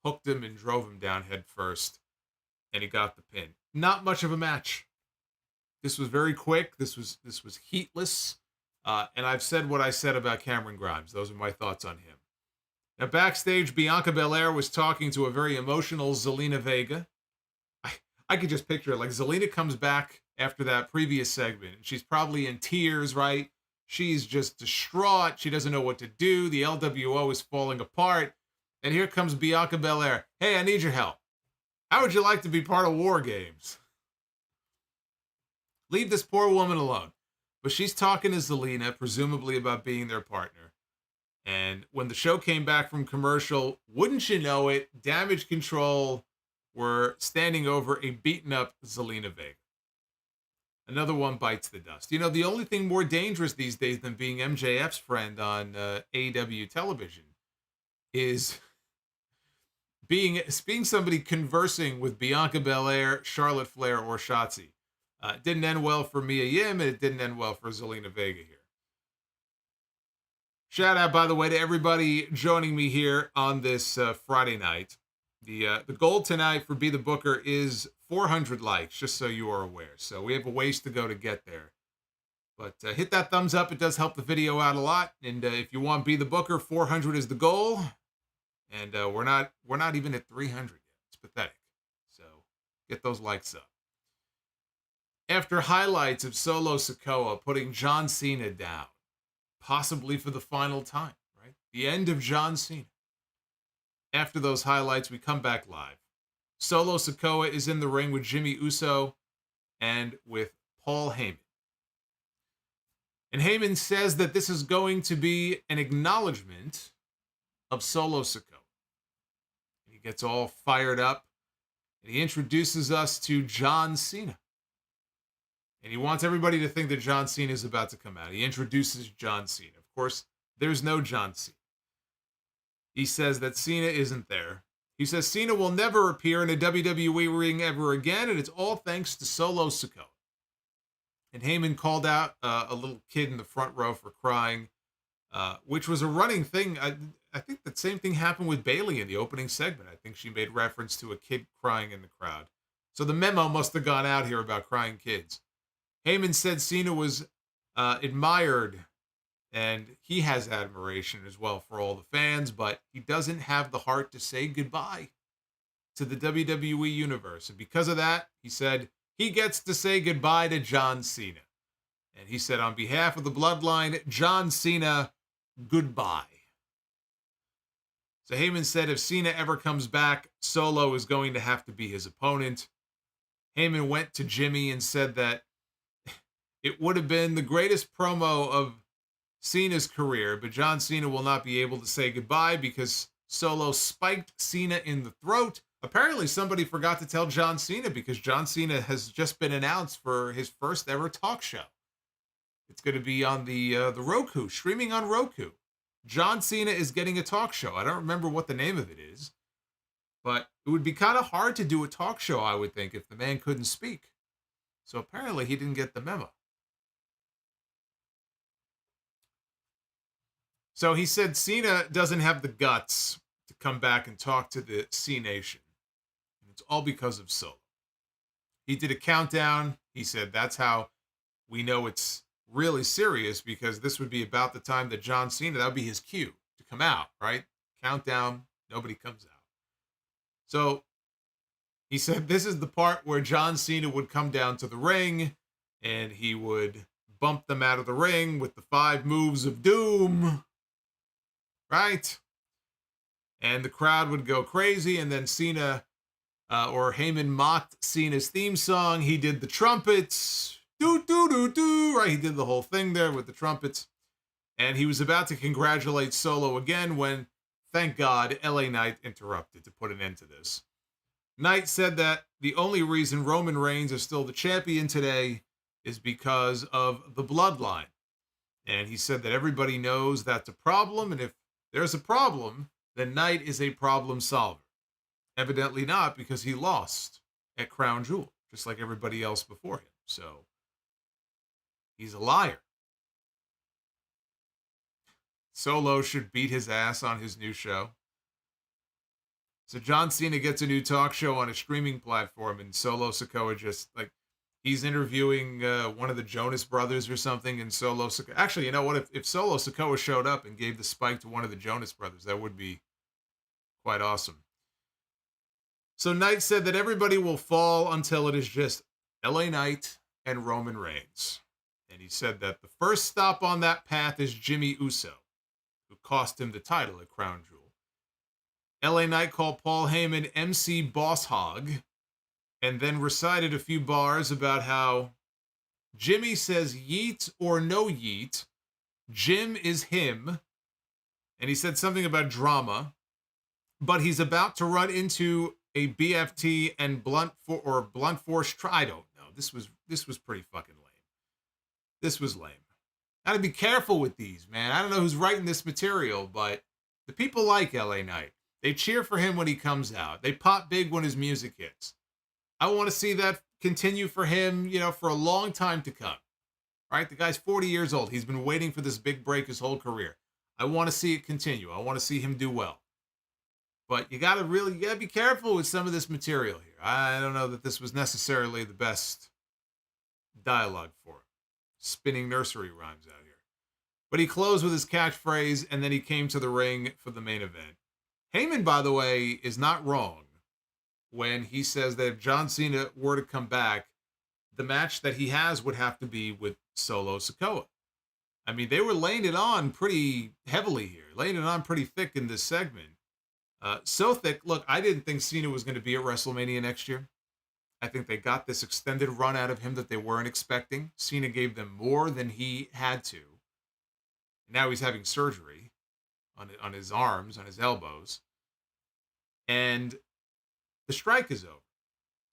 hooked him and drove him down head first. And he got the pin. Not much of a match. This was very quick. This was heatless. And I've said what I said about Cameron Grimes. Those are my thoughts on him. Now, backstage, Bianca Belair was talking to a very emotional Zelina Vega. I could just picture it. Like, Zelina comes back after that previous segment, and she's probably in tears, right? She's just distraught. She doesn't know what to do. The LWO is falling apart. And here comes Bianca Belair. Hey, I need your help. How would you like to be part of WarGames? Leave this poor woman alone. But she's talking to Zelina, presumably about being their partner. And when the show came back from commercial, wouldn't you know it, Damage CTRL were standing over a beaten up Zelina Vega. Another one bites the dust. You know, the only thing more dangerous these days than being MJF's friend on AEW television is being somebody conversing with Bianca Belair, Charlotte Flair, or Shotzi. It didn't end well for Mia Yim, and it didn't end well for Zelina Vega here. Shout out, by the way, to everybody joining me here on this Friday night. The goal tonight for Be the Booker is 400 likes, just so you are aware. So we have a ways to go to get there. But hit that thumbs up. It does help the video out a lot. And if you want Be the Booker, 400 is the goal. And we're not even at 300 yet. It's pathetic. So get those likes up. After highlights of Solo Sikoa putting John Cena down, possibly for the final time, right? The end of John Cena. After those highlights, we come back live. Solo Sikoa is in the ring with Jimmy Uso and with Paul Heyman. And Heyman says that this is going to be an acknowledgement of Solo Sikoa. He gets all fired up, and he introduces us to John Cena. And he wants everybody to think that John Cena is about to come out. He introduces John Cena. Of course, there's no John Cena. He says that Cena isn't there. He says Cena will never appear in a WWE ring ever again, and it's all thanks to Solo Sikoa. And Heyman called out a little kid in the front row for crying, which was a running thing. I think the same thing happened with Bayley in the opening segment. I think she made reference to a kid crying in the crowd. So the memo must have gone out here about crying kids. Heyman said Cena was admired, and he has admiration as well for all the fans, but he doesn't have the heart to say goodbye to the WWE Universe. And because of that, he said he gets to say goodbye to John Cena. And he said, on behalf of the Bloodline, John Cena, goodbye. So Heyman said if Cena ever comes back, Solo is going to have to be his opponent. Heyman went to Jimmy and said that it would have been the greatest promo of Cena's career, but John Cena will not be able to say goodbye because Solo spiked Cena in the throat. Apparently somebody forgot to tell John Cena because John Cena has just been announced for his first ever talk show. It's going to be on the Roku, streaming on Roku. John Cena is getting a talk show. I don't remember what the name of it is, but it would be kind of hard to do a talk show, I would think, if the man couldn't speak. So apparently he didn't get the memo. So he said Cena doesn't have the guts to come back and talk to the C Nation. And it's all because of Solo. He did a countdown. He said that's how we know it's really serious, because this would be about the time that John Cena, that would be his cue to come out, right? Countdown, nobody comes out. So he said this is the part where John Cena would come down to the ring and he would bump them out of the ring with the 5 moves of doom, right? And the crowd would go crazy, and then Cena or Heyman mocked Cena's theme song. He did the trumpets. Do, do, do, do, right? He did the whole thing there with the trumpets. And he was about to congratulate Solo again when, thank God, LA Knight interrupted to put an end to this. Knight said that the only reason Roman Reigns is still the champion today is because of the Bloodline. And he said that everybody knows that's a problem, and if there's a problem, then Knight is a problem solver. Evidently not, because he lost at Crown Jewel, just like everybody else before him. So he's a liar. Solo should beat his ass on his new show. So John Cena gets a new talk show on a streaming platform, and Solo Sikoa just, like, he's interviewing one of the Jonas Brothers or something in Solo Sikoa. Actually, you know what? If Solo Sikoa showed up and gave the spike to one of the Jonas Brothers, that would be quite awesome. So Knight said that everybody will fall until it is just LA Knight and Roman Reigns. And he said that the first stop on that path is Jimmy Uso, who cost him the title at Crown Jewel. LA Knight called Paul Heyman MC Boss Hog, and then recited a few bars about how Jimmy says yeet or no yeet, Jim is him, and he said something about drama, but he's about to run into a BFT and blunt force I don't know. This was pretty fucking lame. This was lame. Gotta be careful with these, man. I don't know who's writing this material, but the people like LA Knight. They cheer for him when he comes out. They pop big when his music hits. I want to see that continue for him, for a long time to come. Right? The guy's 40 years old. He's been waiting for this big break his whole career. I want to see it continue. I want to see him do well. But you gotta be careful with some of this material here. I don't know that this was necessarily the best dialogue for him. Spinning nursery rhymes out here. But he closed with his catchphrase, and then he came to the ring for the main event. Heyman, by the way, is not wrong when he says that if John Cena were to come back, the match that he has would have to be with Solo Sikoa. I mean, they were laying it on pretty heavily here, laying it on pretty thick in this segment. So thick, look, I didn't think Cena was going to be at WrestleMania next year. I think they got this extended run out of him that they weren't expecting. Cena gave them more than he had to. Now he's having surgery on his arms, on his elbows. And the strike is over.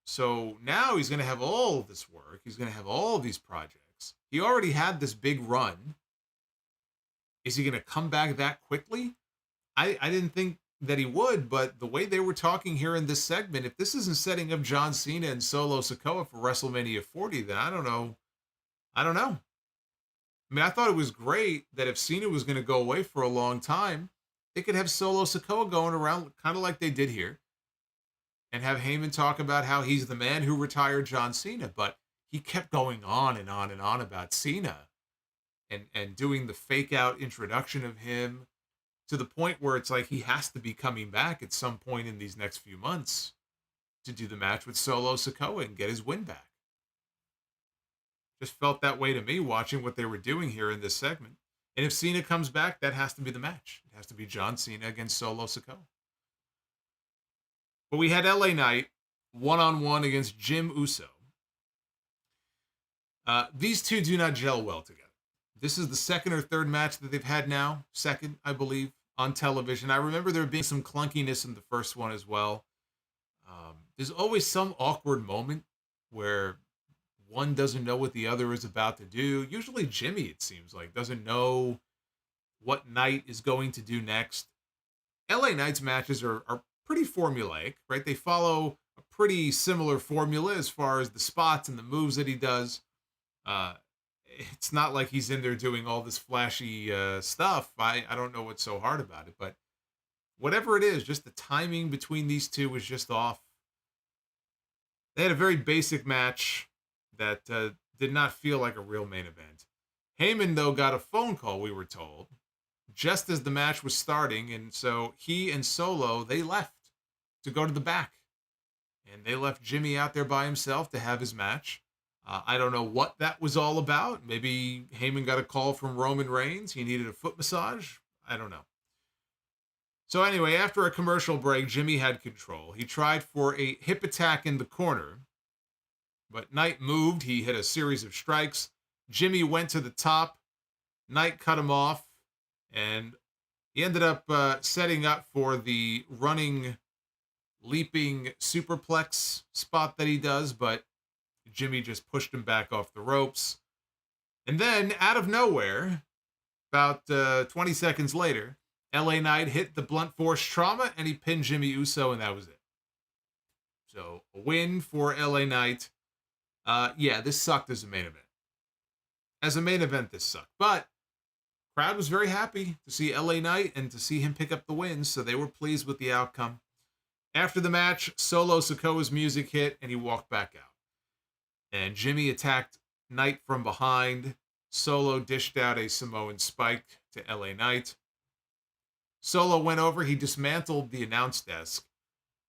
So now he's going to have all of this work. He's going to have all of these projects. He already had this big run. Is he going to come back that quickly? I didn't think that he would, but the way they were talking here in this segment, if this isn't setting up John Cena and Solo Sikoa for WrestleMania 40, then I don't know. I mean, I thought it was great that if Cena was going to go away for a long time, they could have Solo Sikoa going around kind of like they did here and have Heyman talk about how he's the man who retired John Cena, but he kept going on and on and on about Cena and doing the fake out introduction of him to the point where it's like he has to be coming back at some point in these next few months to do the match with Solo Sikoa and get his win back. Just felt that way to me watching what they were doing here in this segment. And if Cena comes back, that has to be the match. It has to be John Cena against Solo Sikoa. But we had LA Knight one-on-one against Jim Uso. These two do not gel well together. This is the second or third match that they've had now. Second, I believe, on television. I remember there being some clunkiness in the first one as well. There's always some awkward moment where one doesn't know what the other is about to do. Usually Jimmy, it seems like, doesn't know what Knight is going to do next. LA Knight's matches are pretty formulaic, right? They follow a pretty similar formula as far as the spots and the moves that he does. It's not like he's in there doing all this flashy stuff. I don't know what's so hard about it, but whatever it is, just the timing between these two was just off. They had a very basic match that did not feel like a real main event. Heyman, though, got a phone call, we were told, just as the match was starting, and so he and Solo, they left to go to the back. And they left Jimmy out there by himself to have his match. I don't know what that was all about. Maybe Heyman got a call from Roman Reigns. He needed a foot massage. I don't know. So anyway, after a commercial break, Jimmy had control. He tried for a hip attack in the corner, but Knight moved. He hit a series of strikes. Jimmy went to the top. Knight cut him off, and he ended up setting up for the running, leaping superplex spot that he does, but Jimmy just pushed him back off the ropes. And then, out of nowhere, about 20 seconds later, LA Knight hit the blunt force trauma, and he pinned Jimmy Uso, and that was it. So, a win for LA Knight. Yeah, this sucked as a main event. As a main event, this sucked. But, crowd was very happy to see LA Knight and to see him pick up the win, so they were pleased with the outcome. After the match, Solo Sikoa's music hit, and he walked back out. And Jimmy attacked Knight from behind. Solo dished out a Samoan spike to LA Knight. Solo went over, he dismantled the announce desk,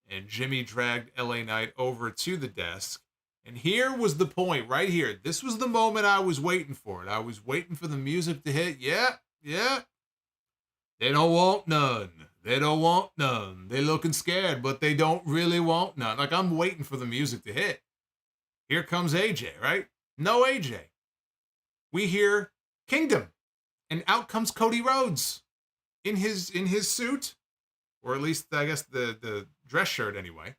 and Jimmy dragged LA Knight over to the desk. And here was the point, right here. This was the moment I was waiting for. I was waiting for the music to hit. Yeah. They don't want none. They don't want none. They looking scared, but they don't really want none. Like, I'm waiting for the music to hit. Here comes AJ, right? No AJ. We hear Kingdom, and out comes Cody Rhodes in his suit, or at least I guess the dress shirt anyway,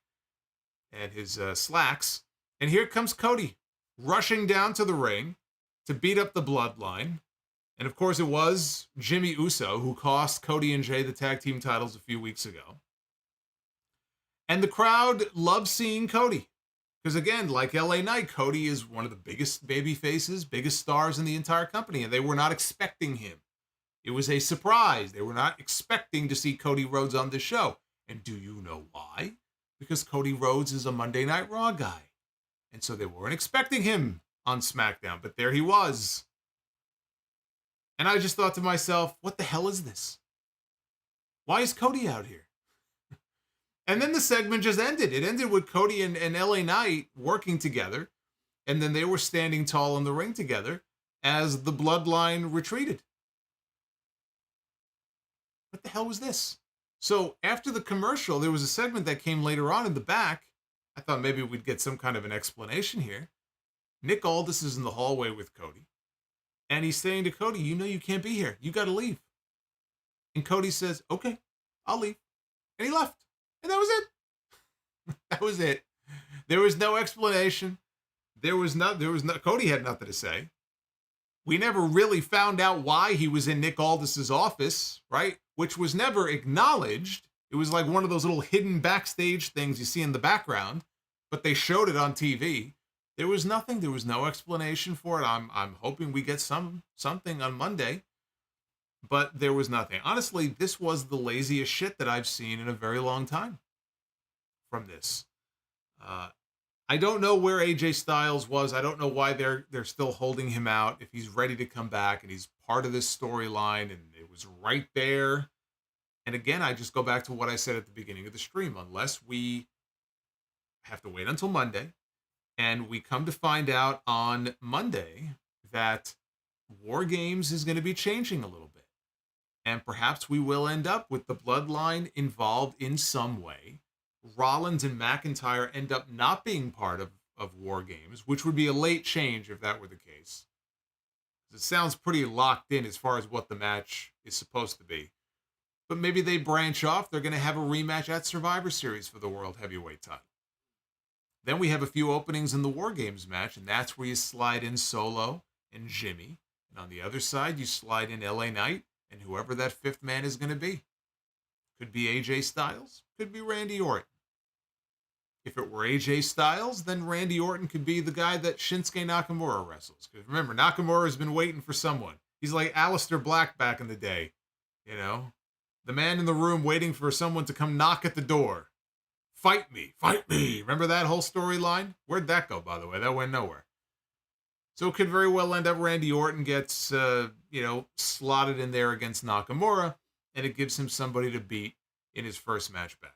and his slacks. And here comes Cody rushing down to the ring to beat up the Bloodline. And of course, it was Jimmy Uso who cost Cody and Jay the tag team titles a few weeks ago. And the crowd loves seeing Cody. Because again, like LA Knight, Cody is one of the biggest baby faces, biggest stars in the entire company, and they were not expecting him. It was a surprise. They were not expecting to see Cody Rhodes on this show. And do you know why? Because Cody Rhodes is a Monday Night Raw guy. And so they weren't expecting him on SmackDown, but there he was. And I just thought to myself, what the hell is this? Why is Cody out here? And then the segment just ended. It ended with Cody and LA Knight working together. And then they were standing tall in the ring together as the Bloodline retreated. What the hell was this? So after the commercial, there was a segment that came later on in the back. I thought maybe we'd get some kind of an explanation here. Nick Aldis is in the hallway with Cody. And he's saying to Cody, you know you can't be here. You got to leave. And Cody says, okay, I'll leave. And he left. And that was it. That was it. There was no explanation. Cody had nothing to say. We never really found out why he was in Nick Aldis's office, right? Which was never acknowledged. It was like one of those little hidden backstage things you see in the background, but they showed it on TV. There was nothing. There was no explanation for it. I'm hoping we get something on Monday, but there was nothing. Honestly, this was the laziest shit that I've seen in a very long time from this. I don't know where AJ Styles was. I don't know why they're still holding him out. If he's ready to come back and he's part of this storyline and it was right there. And again, I just go back to what I said at the beginning of the stream. Unless we have to wait until Monday and we come to find out on Monday that WarGames is going to be changing a little bit. And perhaps we will end up with the Bloodline involved in some way. Rollins and McIntyre end up not being part of WarGames, which would be a late change if that were the case. It sounds pretty locked in as far as what the match is supposed to be. But maybe they branch off. They're going to have a rematch at Survivor Series for the World Heavyweight title. Then we have a few openings in the WarGames match, and that's where you slide in Solo and Jimmy. And on the other side, you slide in LA Knight and whoever that fifth man is going to be. Could be AJ Styles, could be Randy Orton. If it were AJ Styles, then Randy Orton could be the guy that Shinsuke Nakamura wrestles. Because remember, Nakamura's been waiting for someone. He's like Aleister Black back in the day. You know? The man in the room waiting for someone to come knock at the door. Fight me, fight me. Remember that whole storyline? Where'd that go, by the way? That went nowhere. So it could very well end up Randy Orton gets, slotted in there against Nakamura, and it gives him somebody to beat in his first match back.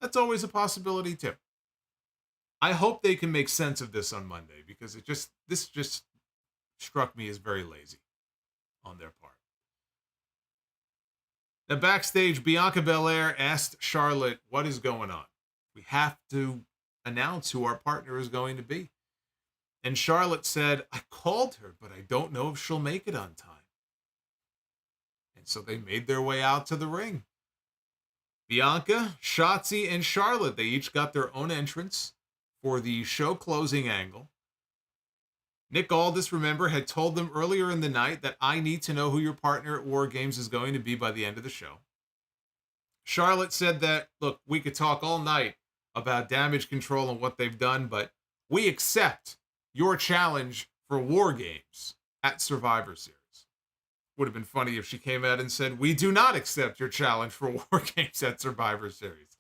That's always a possibility, too. I hope they can make sense of this on Monday, because this just struck me as very lazy on their part. Now, backstage, Bianca Belair asked Charlotte, what is going on? We have to announce who our partner is going to be. And Charlotte said, I called her, but I don't know if she'll make it on time. And so they made their way out to the ring. Bianca, Shotzi, and Charlotte, they each got their own entrance for the show closing angle. Nick Aldis, remember, had told them earlier in the night that I need to know who your partner at WarGames is going to be by the end of the show. Charlotte said that, look, we could talk all night about Damage CTRL and what they've done, but we accept your challenge for WarGames at Survivor Series. Would have been funny if she came out and said, we do not accept your challenge for WarGames at Survivor Series.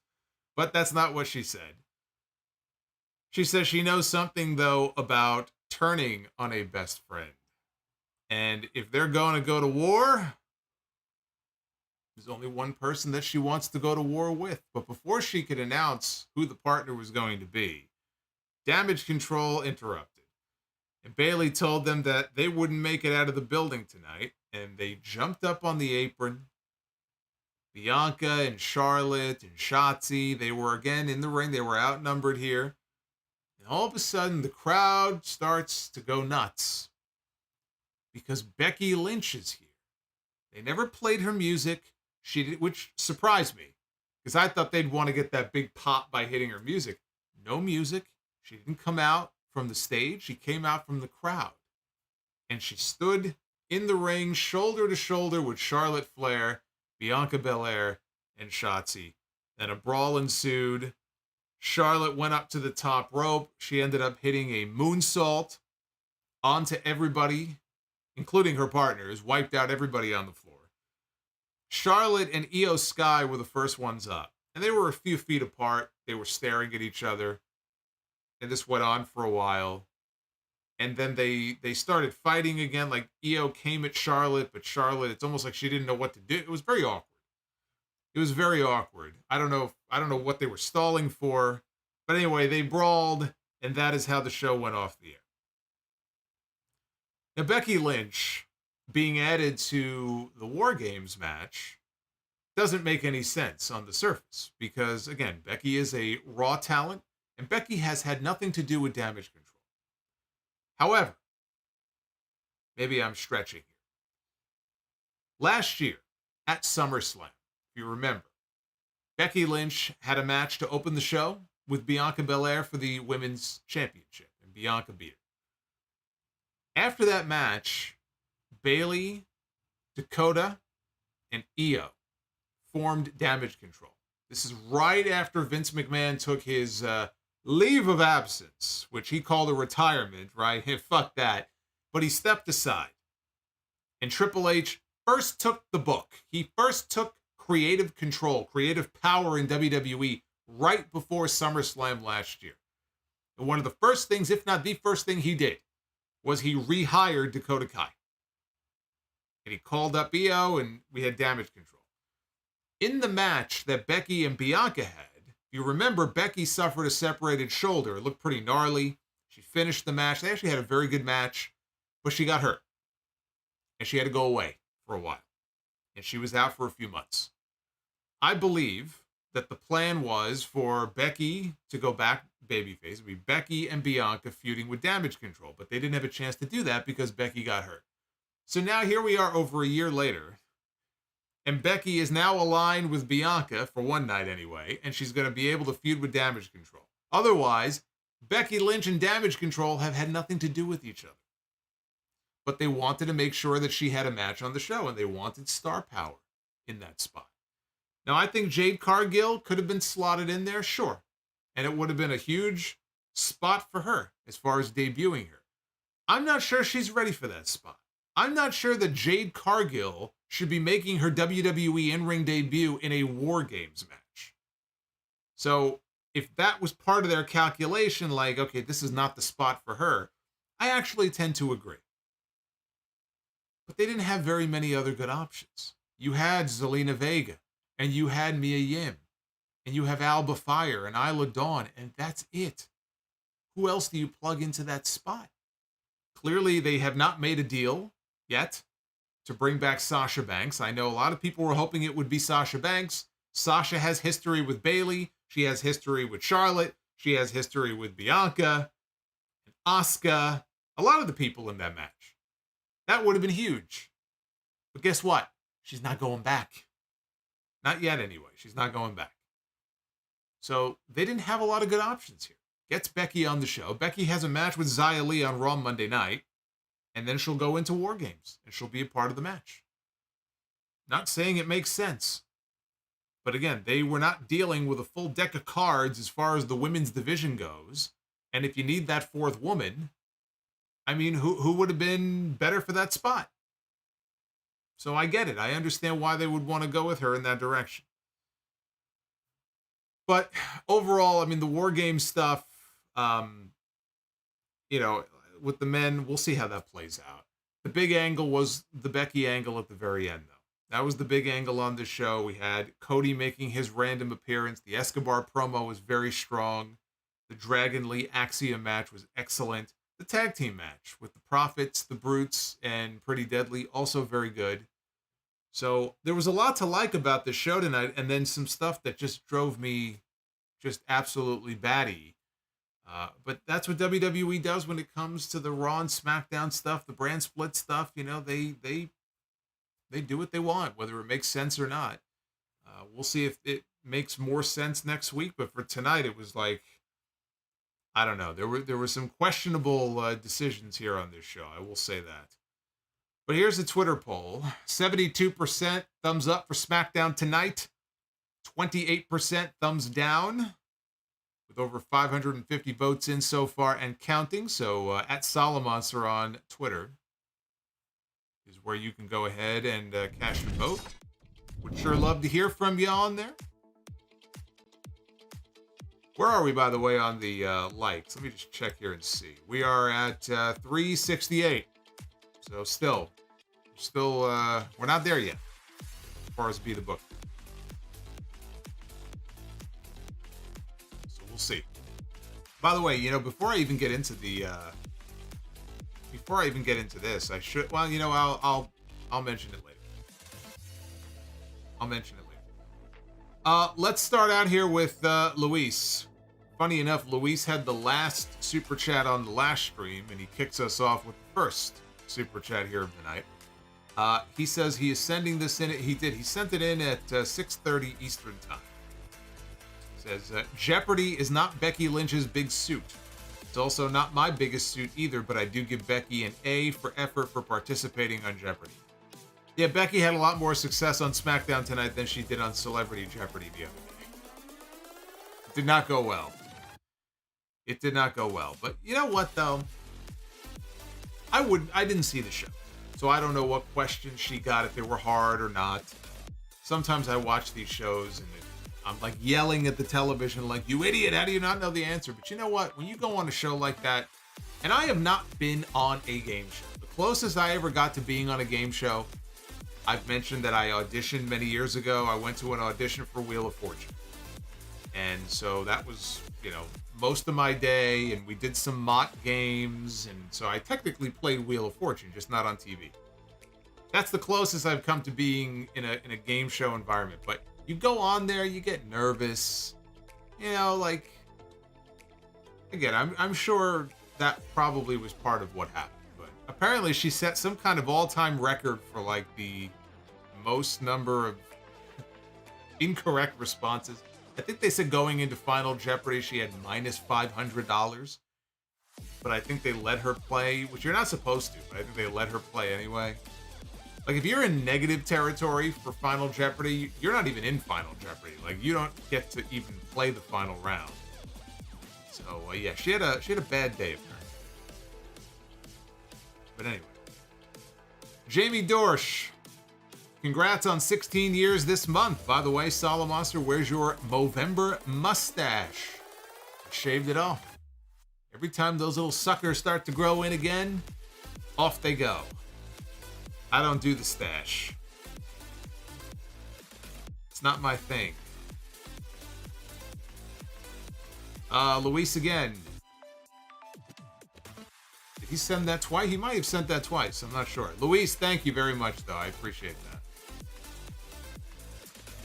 But that's not what she said. She says she knows something, though, about turning on a best friend. And if they're going to go to war, there's only one person that she wants to go to war with. But before she could announce who the partner was going to be, Damage Control interrupted. And Bayley told them that they wouldn't make it out of the building tonight. And they jumped up on the apron. Bianca and Charlotte and Shotzi, they were again in the ring. They were outnumbered here. And all of a sudden, the crowd starts to go nuts. Because Becky Lynch is here. They never played her music, which surprised me. Because I thought they'd want to get that big pop by hitting her music. No music. She didn't come out from the stage. She came out from the crowd. And she stood in the ring, shoulder to shoulder with Charlotte Flair, Bianca Belair, and Shotzi. Then a brawl ensued. Charlotte went up to the top rope. She ended up hitting a moonsault onto everybody, including her partners, wiped out everybody on the floor. Charlotte and Io Sky were the first ones up. And they were a few feet apart. They were staring at each other. And this went on for a while. And then they started fighting again. Like, Io came at Charlotte, but Charlotte, it's almost like she didn't know what to do. It was very awkward. It was very awkward. I don't know what they were stalling for. But anyway, they brawled, and that is how the show went off the air. Now, Becky Lynch being added to the WarGames match doesn't make any sense on the surface. Because, again, Becky is a Raw talent, and Becky has had nothing to do with Damage Control. However, maybe I'm stretching here. Last year at SummerSlam, if you remember, Becky Lynch had a match to open the show with Bianca Belair for the Women's Championship, and Bianca beat her. After that match, Bayley, Dakota, and Io formed Damage Control. This is right after Vince McMahon took his leave of absence, which he called a retirement, right? Fuck that. But he stepped aside. And Triple H first took the book. He first took creative control, creative power in WWE right before SummerSlam last year. And one of the first things, if not the first thing he did, was he rehired Dakota Kai. And he called up Io, and we had Damage Control. In the match that Becky and Bianca had, you remember, Becky suffered a separated shoulder. It looked pretty gnarly. She finished the match. They actually had a very good match, but she got hurt. And she had to go away for a while. And she was out for a few months. I believe that the plan was for Becky to go back babyface. It would be Becky and Bianca feuding with Damage Control. But they didn't have a chance to do that because Becky got hurt. So now here we are over a year later. And Becky is now aligned with Bianca, for one night anyway, and she's going to be able to feud with Damage Control. Otherwise, Becky Lynch and Damage Control have had nothing to do with each other. But they wanted to make sure that she had a match on the show, and they wanted star power in that spot. Now, I think Jade Cargill could have been slotted in there, sure. And it would have been a huge spot for her as far as debuting her. I'm not sure she's ready for that spot. I'm not sure that Jade Cargill should be making her WWE in-ring debut in a WarGames match. So if that was part of their calculation, like, okay, this is not the spot for her, I actually tend to agree. But they didn't have very many other good options. You had Zelina Vega, and you had Mia Yim, and you have Alba Fire and Isla Dawn, and that's it. Who else do you plug into that spot? Clearly, they have not made a deal yet to bring back Sasha Banks. I know a lot of people were hoping it would be Sasha Banks. Sasha has history with Bayley. She has history with Charlotte. She has history with Bianca and Asuka. A lot of the people in that match. That would have been huge. But guess what? She's not going back. Not yet anyway. She's not going back. So they didn't have a lot of good options here. Gets Becky on the show. Becky has a match with Xia Li on Raw Monday night. And then she'll go into WarGames, and she'll be a part of the match. Not saying it makes sense. But again, they were not dealing with a full deck of cards as far as the women's division goes. And if you need that fourth woman, I mean, who would have been better for that spot? So I get it. I understand why they would want to go with her in that direction. But overall, I mean, the WarGames stuff, You know, with the men, we'll see how that plays out. The big angle was the Becky angle at the very end, though. That was the big angle on the show. We had Cody making his random appearance. The Escobar promo was very strong. The Dragon Lee Axiom match was excellent. The tag team match with the Profits, the Brutes, and Pretty Deadly, also very good. So there was a lot to like about the show tonight, and then some stuff that just drove me just absolutely batty. But that's what WWE does when it comes to the Raw and SmackDown stuff, the brand split stuff. You know, they do what they want, whether it makes sense or not. We'll see if it makes more sense next week. But for tonight, it was like, I don't know. There were some questionable decisions here on this show. I will say that. But here's a Twitter poll: 72% thumbs up for SmackDown tonight, 28% thumbs down, with over 550 votes in so far and counting. So at Solomonster on Twitter is where you can go ahead and cast your vote. Would sure love to hear from you on there. Where are we, by the way, on the likes? Let me just check here and see. We are at 368. So still, we're not there yet as far as Be the Book. So we'll see. By the way, you know, before I even get into this, I should. Well, you know, I'll mention it later. Let's start out here with Luis. Funny enough, Luis had the last super chat on the last stream, and he kicks us off with the first super chat here of the night. He says he is sending this in. He sent it in at 6:30 Eastern time. He says, Jeopardy is not Becky Lynch's big suit. It's also not my biggest suit either, but I do give Becky an A for effort for participating on Jeopardy. Yeah, Becky had a lot more success on SmackDown tonight than she did on Celebrity Jeopardy the other day. It did not go well. But you know what, though? I didn't see the show, so I don't know what questions she got, if they were hard or not. Sometimes I watch these shows and I'm like yelling at the television like, you idiot, how do you not know the answer? But you know what? When you go on a show like that, and I have not been on a game show. The closest I ever got to being on a game show, I've mentioned that I auditioned many years ago. I went to an audition for Wheel of Fortune. And so that was, you know, most of my day, and we did some mock games, and so I technically played Wheel of Fortune, just not on TV. That's the closest I've come to being in a game show environment. But you go on there, you get nervous, you know, like, again, I'm sure that probably was part of what happened. But apparently she set some kind of all-time record for like the most number of incorrect responses. I think they said going into Final Jeopardy, she had minus $500. But I think they let her play, which you're not supposed to, but I think they let her play anyway. Like, if you're in negative territory for Final Jeopardy, you're not even in Final Jeopardy. Like, you don't get to even play the final round. So, yeah, she had a bad day, apparently. But anyway. Jamie Dorsch. Congrats on 16 years this month. By the way, Solomonster, where's your Movember mustache? I shaved it off. Every time those little suckers start to grow in again, off they go. I don't do the stash. It's not my thing. Luis again. Did he send that twice? He might have sent that twice. I'm not sure. Luis, thank you very much, though. I appreciate that.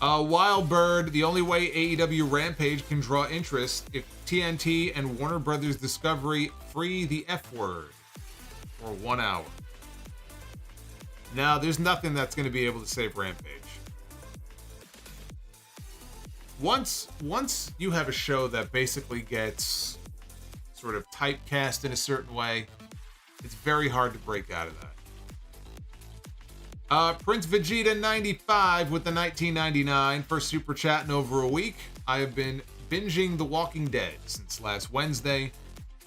Wild Bird, the only way AEW Rampage can draw interest if TNT and Warner Brothers Discovery free the F word for 1 hour. Now, there's nothing that's going to be able to save Rampage. Once you have a show that basically gets sort of typecast in a certain way, it's very hard to break out of that. Prince Vegeta 95 with the 1999 for super chat in over a week. I have been binging The Walking Dead since last Wednesday.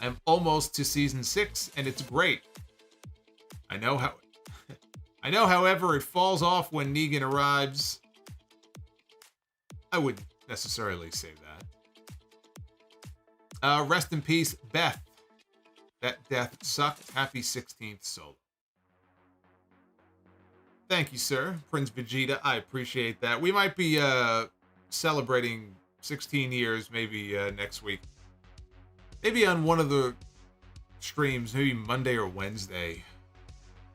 I'm almost to season 6, and it's great. I know, however, it falls off when Negan arrives. I wouldn't necessarily say Rest in peace, Beth. That death sucked. Happy 16th Solo. Thank you, sir. Prince Vegeta, I appreciate that. We might be celebrating 16 years maybe next week. Maybe on one of the streams, maybe Monday or Wednesday.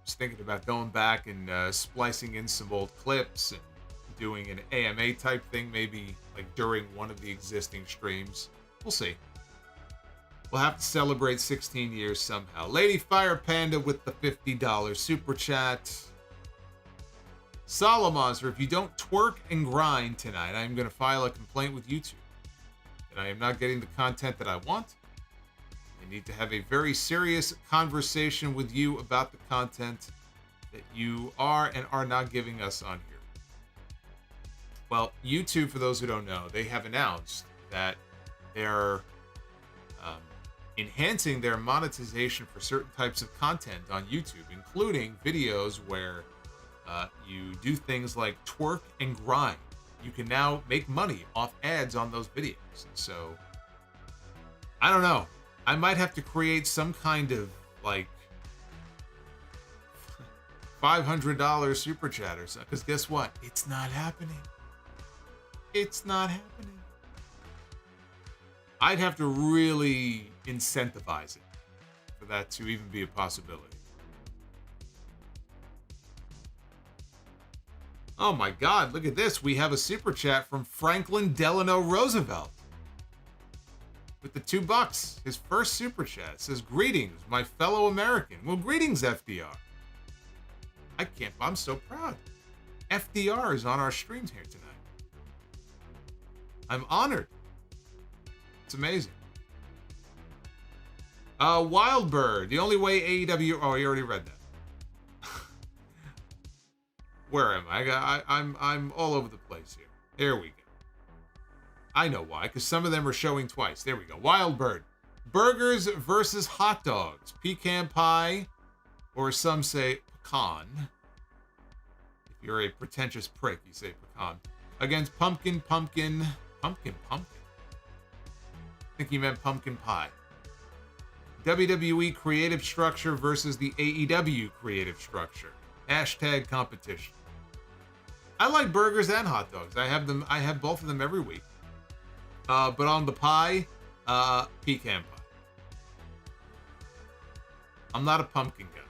Just thinking about going back and splicing in some old clips and doing an AMA type thing, maybe like during one of the existing streams. We'll see. We'll have to celebrate 16 years somehow. Lady Fire Panda with the $50 super chat. Solomonster, if you don't twerk and grind tonight, I'm going to file a complaint with YouTube. And I am not getting the content that I want. I need to have a very serious conversation with you about the content that you are and are not giving us on here. Well, YouTube, for those who don't know, they have announced that they're enhancing their monetization for certain types of content on YouTube, including videos where you do things like twerk and grind. You can now make money off ads on those videos. So, I don't know. I might have to create some kind of, like, $500 super chat or something. Because guess what? It's not happening. It's not happening. I'd have to really incentivize it for that to even be a possibility. Oh my God, look at this. We have a super chat from Franklin Delano Roosevelt with the $2. His first super chat. It says, greetings, my fellow American. Well, greetings, FDR. I'm so proud. FDR is on our streams here tonight. I'm honored. It's amazing. Wildbird. The only way AEW... Oh, you already read that. Where am I? I'm all over the place here. There we go. I know why, because some of them are showing twice. There we go. Wildbird. Burgers versus hot dogs. Pecan pie, or some say pecan. If you're a pretentious prick, you say pecan. Against pumpkin. I think he meant pumpkin pie. WWE creative structure versus the AEW creative structure. Hashtag competition. I like burgers and hot dogs. I have both of them every week. But on the pie, pecan pie. I'm not a pumpkin guy.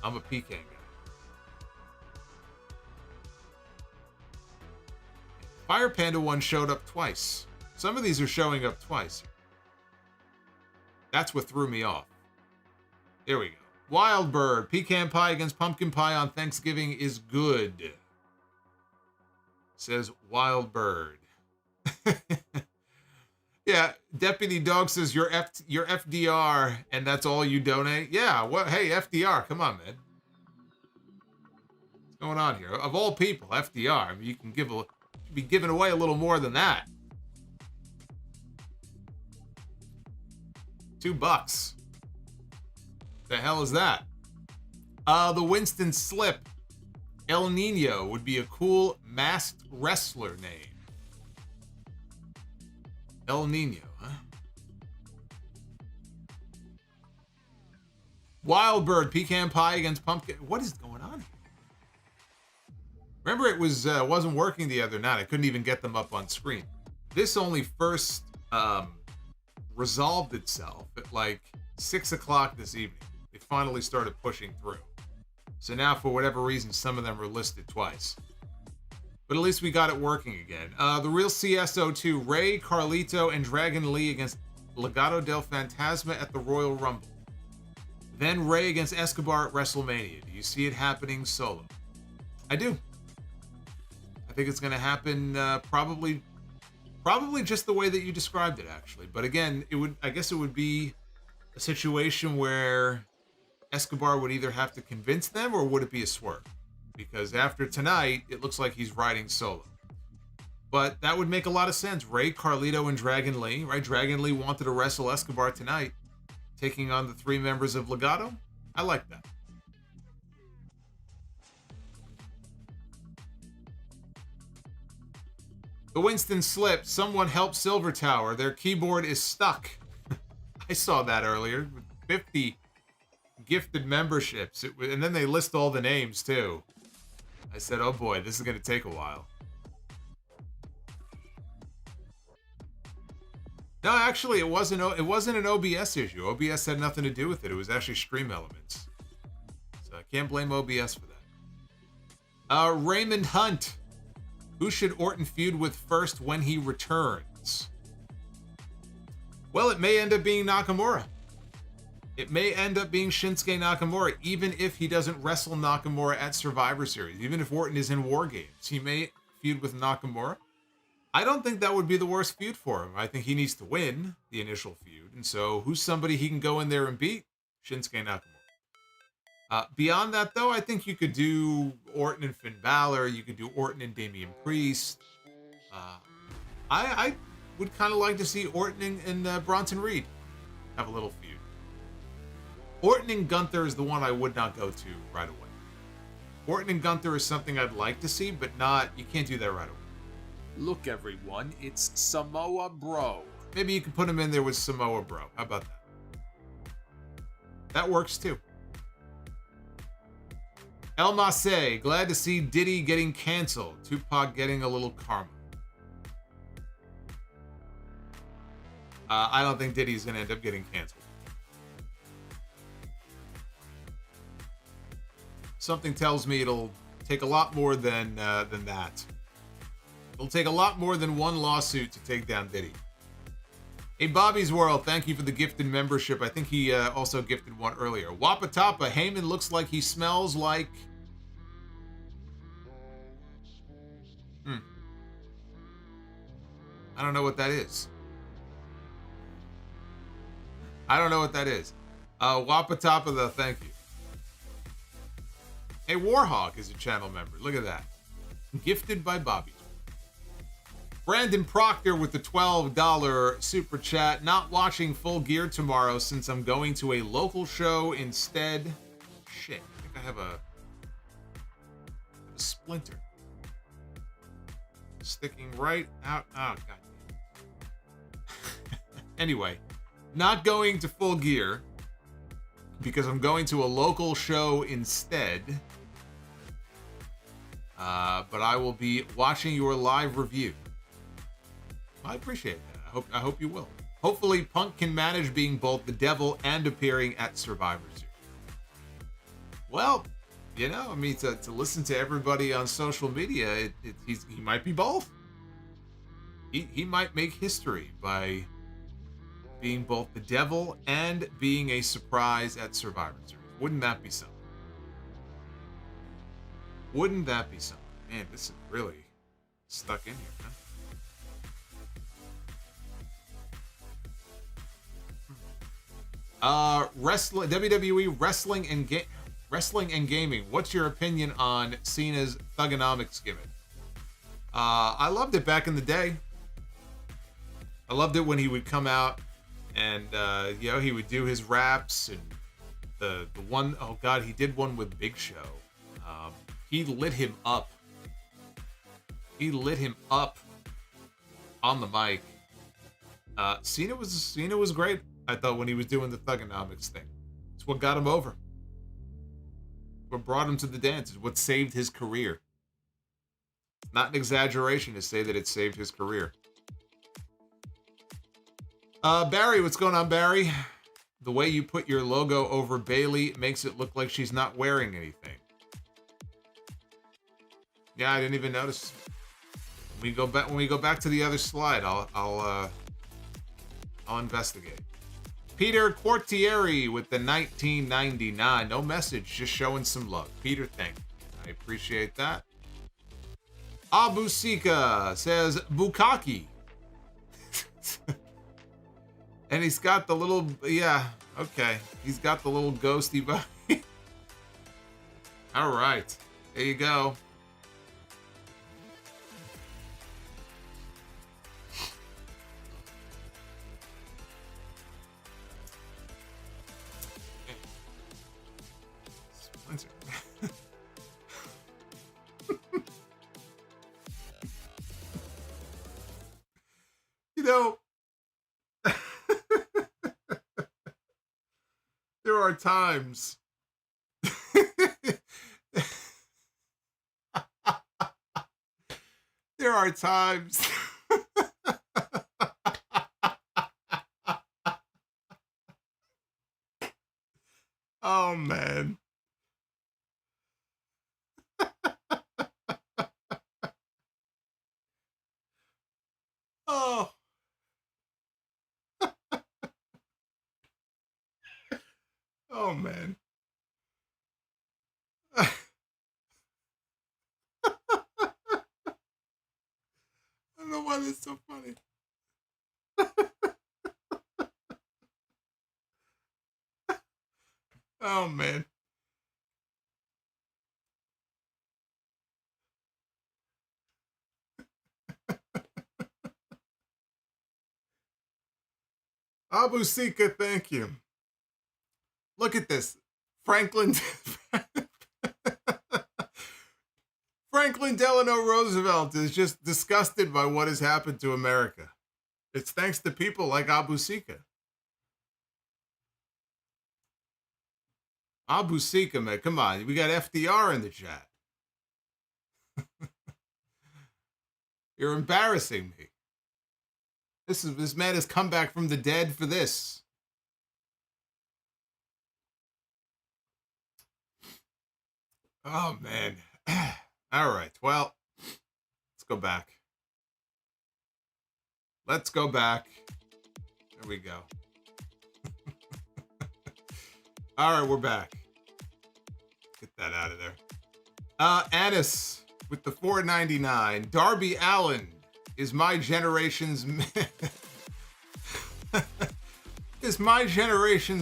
I'm a pecan guy. Fire Panda one showed up twice. Some of these are showing up twice. That's what threw me off. There we go. Wild Bird. Pecan pie against pumpkin pie on Thanksgiving is good. Says Wild Bird. Yeah, Deputy Dog says you're FDR and that's all you donate. Yeah, what? Hey, FDR, come on, man. What's going on here? Of all people, FDR. I mean, you can be giving away a little more than that. $2. The hell is that? The Winston Slip. El Nino would be a cool masked wrestler name. El Nino, huh? Wildbird, pecan pie against pumpkin. What is going on here? Remember, it wasn't working the other night. I couldn't even get them up on screen. This only first resolved itself at like 6 o'clock this evening. They finally started pushing through. So now, for whatever reason, some of them are listed twice. But at least we got it working again. The Real CSO2, Rey, Carlito, and Dragon Lee against Legado del Fantasma at the Royal Rumble. Then Rey against Escobar at WrestleMania. Do you see it happening solo? I do. I think it's going to happen probably just the way that you described it, actually. But again, I guess it would be a situation where Escobar would either have to convince them, or would it be a swerve? Because after tonight, it looks like he's riding solo. But that would make a lot of sense. Rey, Carlito, and Dragon Lee, right? Dragon Lee wanted to wrestle Escobar tonight, taking on the 3 members of Legado. I like that. The Winston slip. Someone help Silver Tower. Their keyboard is stuck. I saw that earlier. 50 gifted memberships. And then they list all the names, too. I said, oh boy, this is going to take a while. No, actually, it wasn't an OBS issue. OBS had nothing to do with it. It was actually Stream Elements. So I can't blame OBS for that. Raymond Hunt. Who should Orton feud with first when he returns? Well, it may end up being Nakamura. It may end up being Shinsuke Nakamura, even if he doesn't wrestle Nakamura at Survivor Series. Even if Orton is in WarGames, he may feud with Nakamura. I don't think that would be the worst feud for him. I think he needs to win the initial feud. And so who's somebody he can go in there and beat? Shinsuke Nakamura. Beyond that, though, I think you could do Orton and Finn Balor. You could do Orton and Damian Priest. I would kind of like to see Orton and Bronson Reed have a little feud. Orton and Gunther is the one I would not go to right away. Orton and Gunther is something I'd like to see, but not, you can't do that right away. Look, everyone, it's Samoa BRO. Maybe you can put him in there with Samoa BRO. How about that? That works too. El Masse, glad to see Diddy getting canceled. Tupac getting a little karma. I don't think Diddy's going to end up getting canceled. Something tells me it'll take a lot more than that. It'll take a lot more than one lawsuit to take down Diddy. Hey, Bobby's World, thank you for the gifted membership. I think he also gifted one earlier. Wapatapa, Heyman looks like he smells like... I don't know what that is. I don't know what that is. Wapatapa, though, thank you. Hey, Warhawk is a channel member. Look at that. Gifted by Bobby. Brandon Proctor with the $12 super chat. Not watching Full Gear tomorrow since I'm going to a local show instead. Shit, I think I have a splinter. Sticking right out. Oh, god. Anyway, not going to Full Gear because I'm going to a local show instead. But I will be watching your live review. I appreciate that. I hope you will. Hopefully, Punk can manage being both the devil and appearing at Survivor Series. Well, you know, I mean, to listen to everybody on social media, he might be both. He might make history by being both the devil and being a surprise at Survivor Series. Wouldn't that be something? Wouldn't that be something? Man, this is really stuck in here, man. WWE wrestling and gaming. What's your opinion on Cena's Thugonomics gimmick? I loved it back in the day. I loved it when he would come out and you know, he would do his raps and the one, oh god, he did one with Big Show. He lit him up. He lit him up on the mic. Cena was great, I thought, when he was doing the Thugonomics thing. It's what got him over. What brought him to the dance. It's what saved his career. Not an exaggeration to say that it saved his career. Barry, what's going on, Barry? The way you put your logo over Bayley makes it look like she's not wearing anything. Yeah, I didn't even notice. When we go back to the other slide, I'll investigate. Peter Quartieri with the 1999. No message, just showing some love. Peter, thank you. I appreciate that. Abusika says Bukaki. And he's got the little, yeah, okay. He's got the little ghosty body. All right, there you go. There are times. There are times. Oh, man. Oh. Oh, man. I don't know why that's so funny. Oh, man. Abu Sika, thank you. Look at this. Franklin Delano Roosevelt is just disgusted by what has happened to America. It's thanks to people like Abu Sika. Abu Sika, man, come on. We got FDR in the chat. You're embarrassing me. This man has come back from the dead for this. Oh, man. All right. Well, let's go back. Let's go back. There we go. All right, we're back. Get that out of there. Anis with the $4.99. Darby Allin is my generation's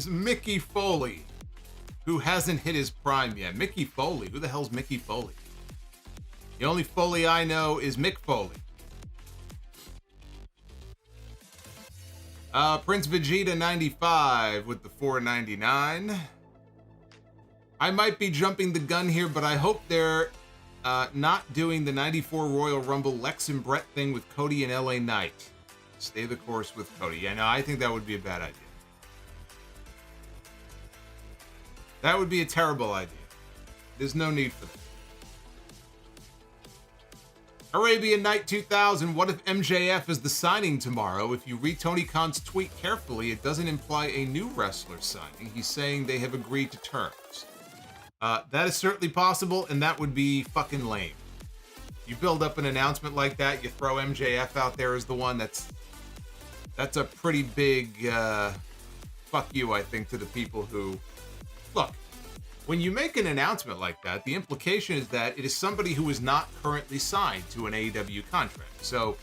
Mickey Foley, who hasn't hit his prime yet. Mickey Foley. Who the hell's Mickey Foley? The only Foley I know is Mick Foley. Prince Vegeta 95 with the $4.99. I might be jumping the gun here, but I hope they're not doing the 94 Royal Rumble Lex and Brett thing with Cody and LA Knight. Stay the course with Cody. Yeah, no, I think that would be a bad idea. That would be a terrible idea. There's no need for this. Arabian Night 2000, what if MJF is the signing tomorrow? If you read Tony Khan's tweet carefully, it doesn't imply a new wrestler signing. He's saying they have agreed to terms. That is certainly possible, and that would be fucking lame. You build up an announcement like that, you throw MJF out there as the one, that's a pretty big fuck you, I think, to the people who... Look, when you make an announcement like that, the implication is that it is somebody who is not currently signed to an AEW contract. So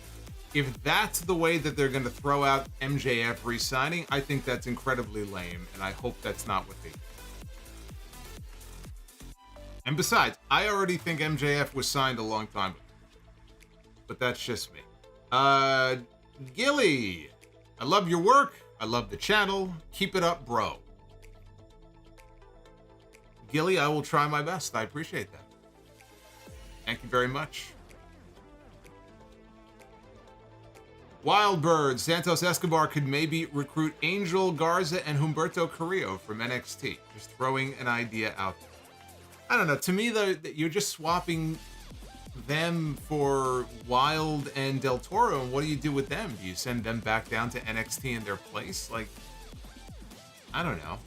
if that's the way that they're going to throw out MJF re-signing, I think that's incredibly lame, and I hope that's not what they do. And besides, I already think MJF was signed a long time ago. But that's just me. Gilly, I love your work. I love the channel. Keep it up, bro. Gilly, I will try my best. I appreciate that. Thank you very much. Wildbird, Santos Escobar could maybe recruit Angel Garza and Humberto Carrillo from NXT. Just throwing an idea out there. I don't know. To me, though, you're just swapping them for Wild and Del Toro, and what do you do with them? Do you send them back down to NXT in their place? Like, I don't know.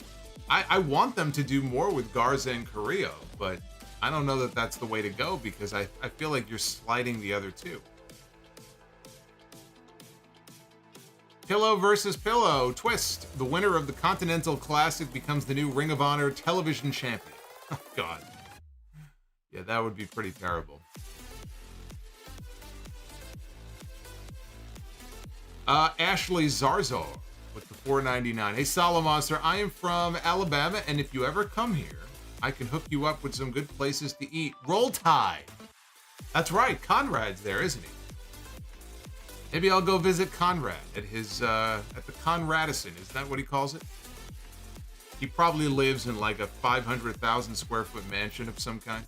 I want them to do more with Garza and Carrillo, but I don't know that that's the way to go because I feel like you're sliding the other two. Pillow versus Pillow. Twist. The winner of the Continental Classic becomes the new Ring of Honor television champion. Oh, God. Yeah, that would be pretty terrible. Ashley Zarzo with the $4.99. Hey, Solomonster, I am from Alabama, and if you ever come here, I can hook you up with some good places to eat. Roll Tide. That's right. Conrad's there, isn't he? Maybe I'll go visit Conrad at his, at the Conradison. Is that what he calls it? He probably lives in like a 500,000 square foot mansion of some kind.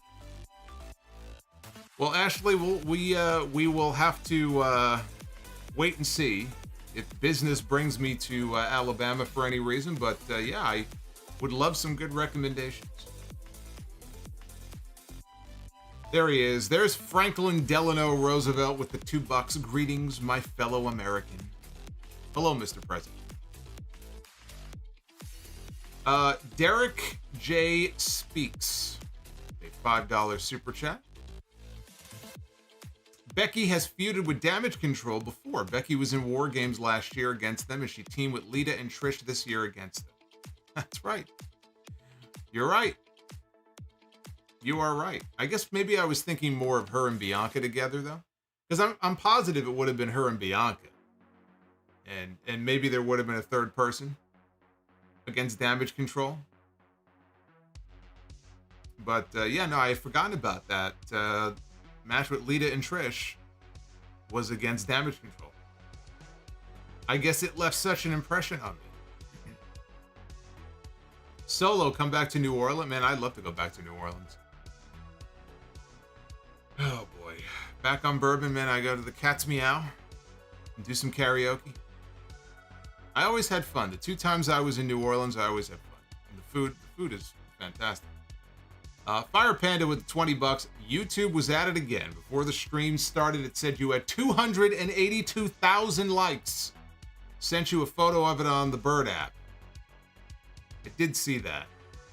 Well, Ashley, we will have to wait and see if business brings me to Alabama for any reason. But yeah, Would love some good recommendations. There he is. There's Franklin Delano Roosevelt with the $2. Greetings, my fellow American. Hello, Mr. President. Derek J. Speaks. A $5 super chat. Becky has feuded with Damage CTRL before. Becky was in WarGames last year against them, and she teamed with Lita and Trish this year against them. That's right. You're right. You are right. I guess maybe I was thinking more of her and Bianca together, though. Because I'm positive it would have been her and Bianca. And maybe there would have been a third person against Damage CTRL. But, yeah, no, I had forgotten about that. Match with Lita and Trish was against Damage CTRL. I guess it left such an impression on me. Solo, come back to New Orleans. Man, I'd love to go back to New Orleans. Oh, boy. Back on bourbon, man, I go to the Cat's Meow and do some karaoke. I always had fun. The 2 times I was in New Orleans, I always had fun. And the food is fantastic. Fire Panda with $20. YouTube was at it again. Before the stream started, it said you had 282,000 likes. Sent you a photo of it on the Bird app. I did see that.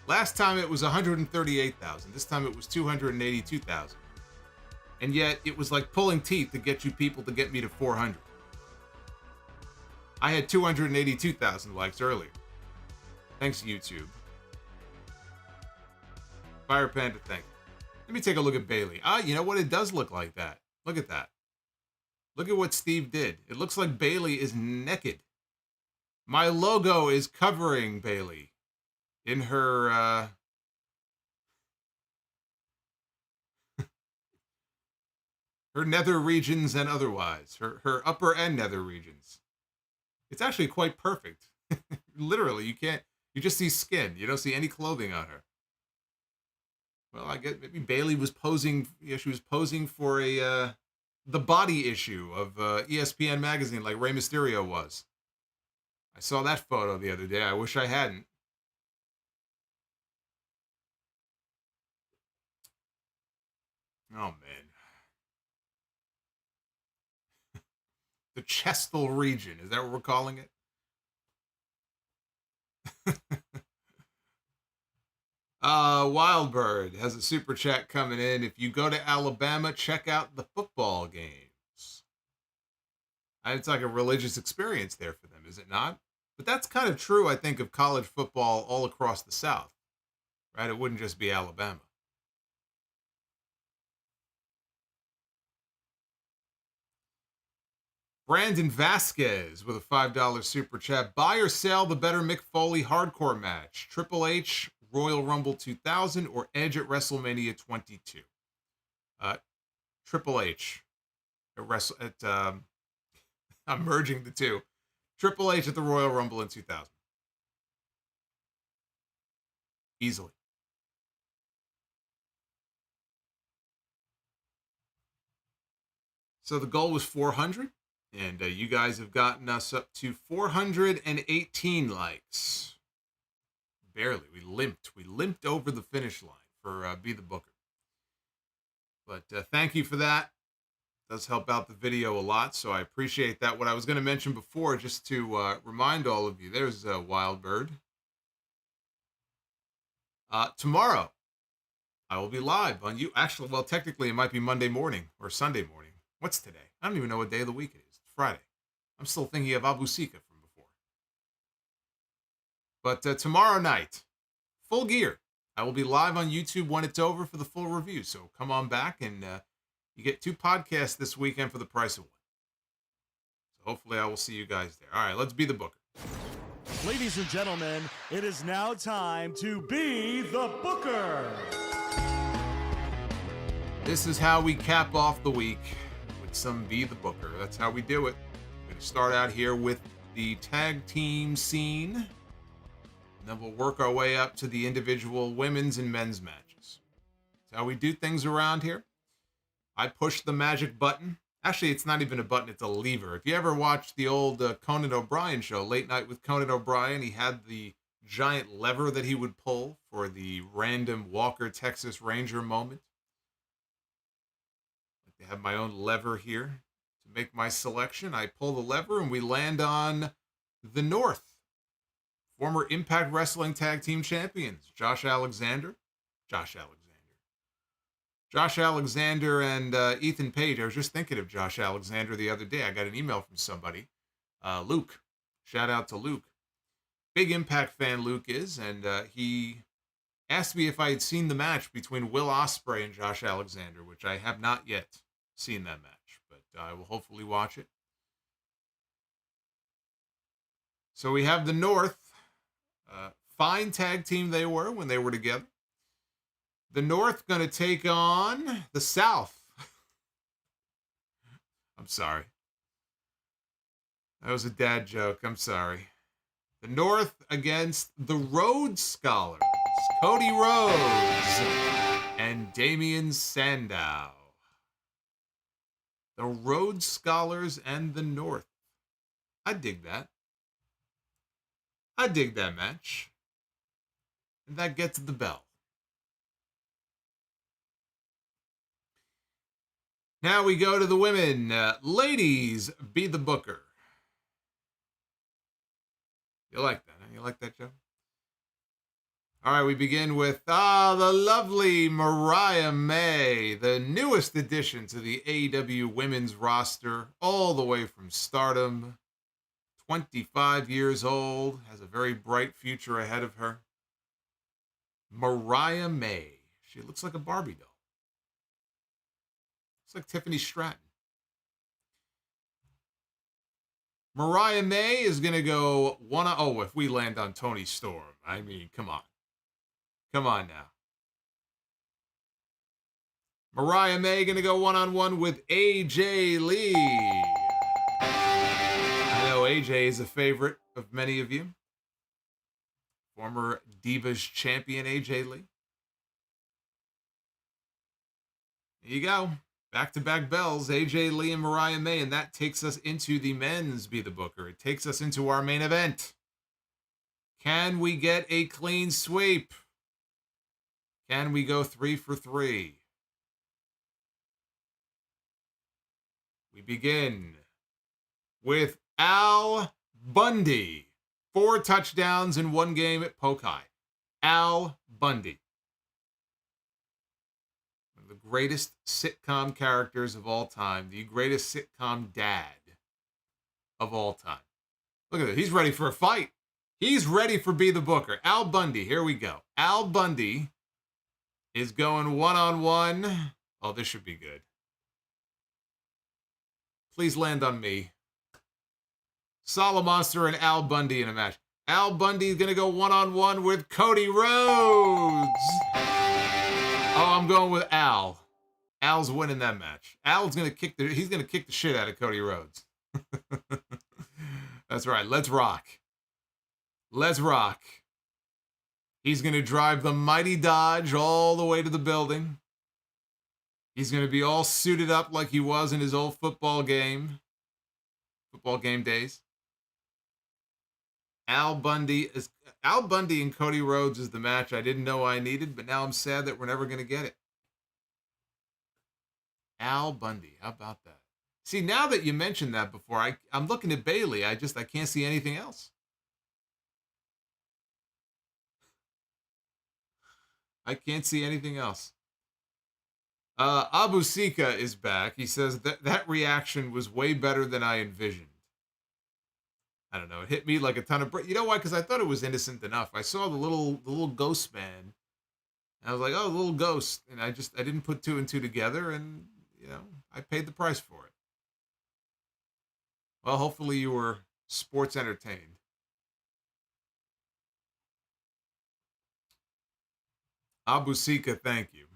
Last time it was 138,000. This time it was 282,000. And yet it was like pulling teeth to get you people to get me to 400. I had 282,000 likes earlier. Thanks, YouTube. Fire Panda, thank you. Let me take a look at Bailey. You know what? It does look like that. Look at that. Look at what Steve did. It looks like Bailey is naked. My logo is covering Bailey in her, her nether regions and otherwise. Her upper and nether regions. It's actually quite perfect. Literally, you just see skin. You don't see any clothing on her. Well, I guess maybe Bailey was posing. Yeah, she was posing for the body issue of ESPN magazine, like Rey Mysterio was. I saw that photo the other day. I wish I hadn't. Oh man, the chestal region, is that what we're calling it? Wildbird has a super chat coming in. If you go to Alabama, check out the football games. It's like a religious experience there for them, is it not? But that's kind of true, I think, of college football all across the South, right? It wouldn't just be Alabama. Brandon Vasquez with a $5 super chat. Buy or sell the better Mick Foley hardcore match. Triple H, Royal Rumble 2000, or Edge at WrestleMania 22. Triple H I'm merging the two. Triple H at the Royal Rumble in 2000. Easily. So the goal was 400, and you guys have gotten us up to 418 likes. Barely. We limped over the finish line for Be the Booker. But thank you for that. It does help out the video a lot, so I appreciate that. What I was going to mention before, just to remind all of you, there's Wildbird. Tomorrow, I will be live on you. Actually, well, technically, it might be Monday morning or Sunday morning. What's today? I don't even know what day of the week it is. It's Friday. I'm still thinking of Abu Sika from before. But tomorrow night, full gear. I will be live on YouTube when it's over for the full review. So come on back, and you get 2 podcasts this weekend for the price of 1. So hopefully I will see you guys there. All right, let's be the Booker. Ladies and gentlemen, it is now time to be the Booker. This is how we cap off the week with some Be the Booker. That's how we do it. We're going to start out here with the tag team scene. And then we'll work our way up to the individual women's and men's matches. That's how we do things around here. I push the magic button. Actually, it's not even a button, it's a lever. If you ever watched the old Conan O'Brien show, Late Night with Conan O'Brien, he had the giant lever that he would pull for the random Walker Texas Ranger moment. I like to have my own lever here to make my selection. I pull the lever and we land on the North. Former Impact Wrestling Tag Team Champions, Josh Alexander and Ethan Page. I was just thinking of Josh Alexander the other day. I got an email from somebody. Luke. Shout out to Luke. Big Impact fan Luke is, and he asked me if I had seen the match between Will Ospreay and Josh Alexander, which I have not yet seen that match, but I will hopefully watch it. So we have the North. Fine tag team they were when they were together. The North going to take on the South. I'm sorry. That was a dad joke. I'm sorry. The North against the Rhodes Scholars. Cody Rhodes and Damian Sandow. The Rhodes Scholars and the North. I dig that. I dig that match. And that gets the bell. Now we go to the women. Ladies, be the booker. You like that, huh? You like that, Joe? All right, we begin with the lovely Mariah May, the newest addition to the AEW women's roster, all the way from Stardom. 25 years old, has a very bright future ahead of her. Mariah May. She looks like a Barbie doll. Looks like Tiffany Stratton. Mariah May is going to go if we land on Toni Storm. I mean, come on. Come on now. Mariah May going to go one-on-one with AJ Lee. I know AJ is a favorite of many of you. Former Divas champion AJ Lee. There you go. Back-to-back bells, AJ Lee and Mariah May, and that takes us into the men's Be the Booker. It takes us into our main event. Can we get a clean sweep? Can we go 3 for 3? We begin with Al Bundy. 4 touchdowns in 1 game at Pokai. Al Bundy. One of the greatest sitcom characters of all time. The greatest sitcom dad of all time. Look at it. He's ready for a fight. He's ready for Be the Booker. Al Bundy. Here we go. Al Bundy is going one-on-one. Oh, this should be good. Please land on me. Solomonster and Al Bundy in a match. Al Bundy is going to go one-on-one with Cody Rhodes. Oh, I'm going with Al. Al's winning that match. Al's going to kick the shit out of Cody Rhodes. That's right. Let's rock. Let's rock. He's going to drive the mighty Dodge all the way to the building. He's going to be all suited up like he was in his old football game days. Al Bundy and Cody Rhodes is the match I didn't know I needed, but now I'm sad that we're never going to get it. Al Bundy, how about that? See, now that you mentioned that before, I'm looking at Bailey. I can't see anything else. I can't see anything else. Abu Sika is back. He says that reaction was way better than I envisioned. I don't know. It hit me like a ton of you know why? Because I thought it was innocent enough. I saw the little ghost man, and I was like, oh, the little ghost, and I didn't put 2 and 2 together, and I paid the price for it. Well, hopefully you were sports entertained. Abu Sika, thank you.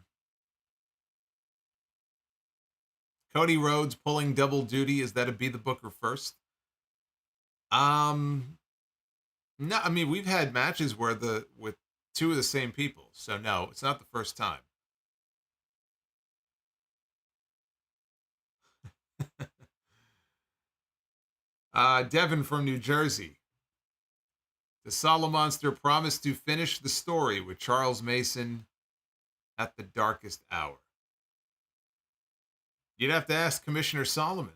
Cody Rhodes pulling double duty. Is that a Be the Booker first? No, I mean, we've had matches with 2 of the same people. So no, it's not the first time. Devin from New Jersey. The Solomonster promised to finish the story with Charles Mason at the darkest hour. You'd have to ask Commissioner Solomon.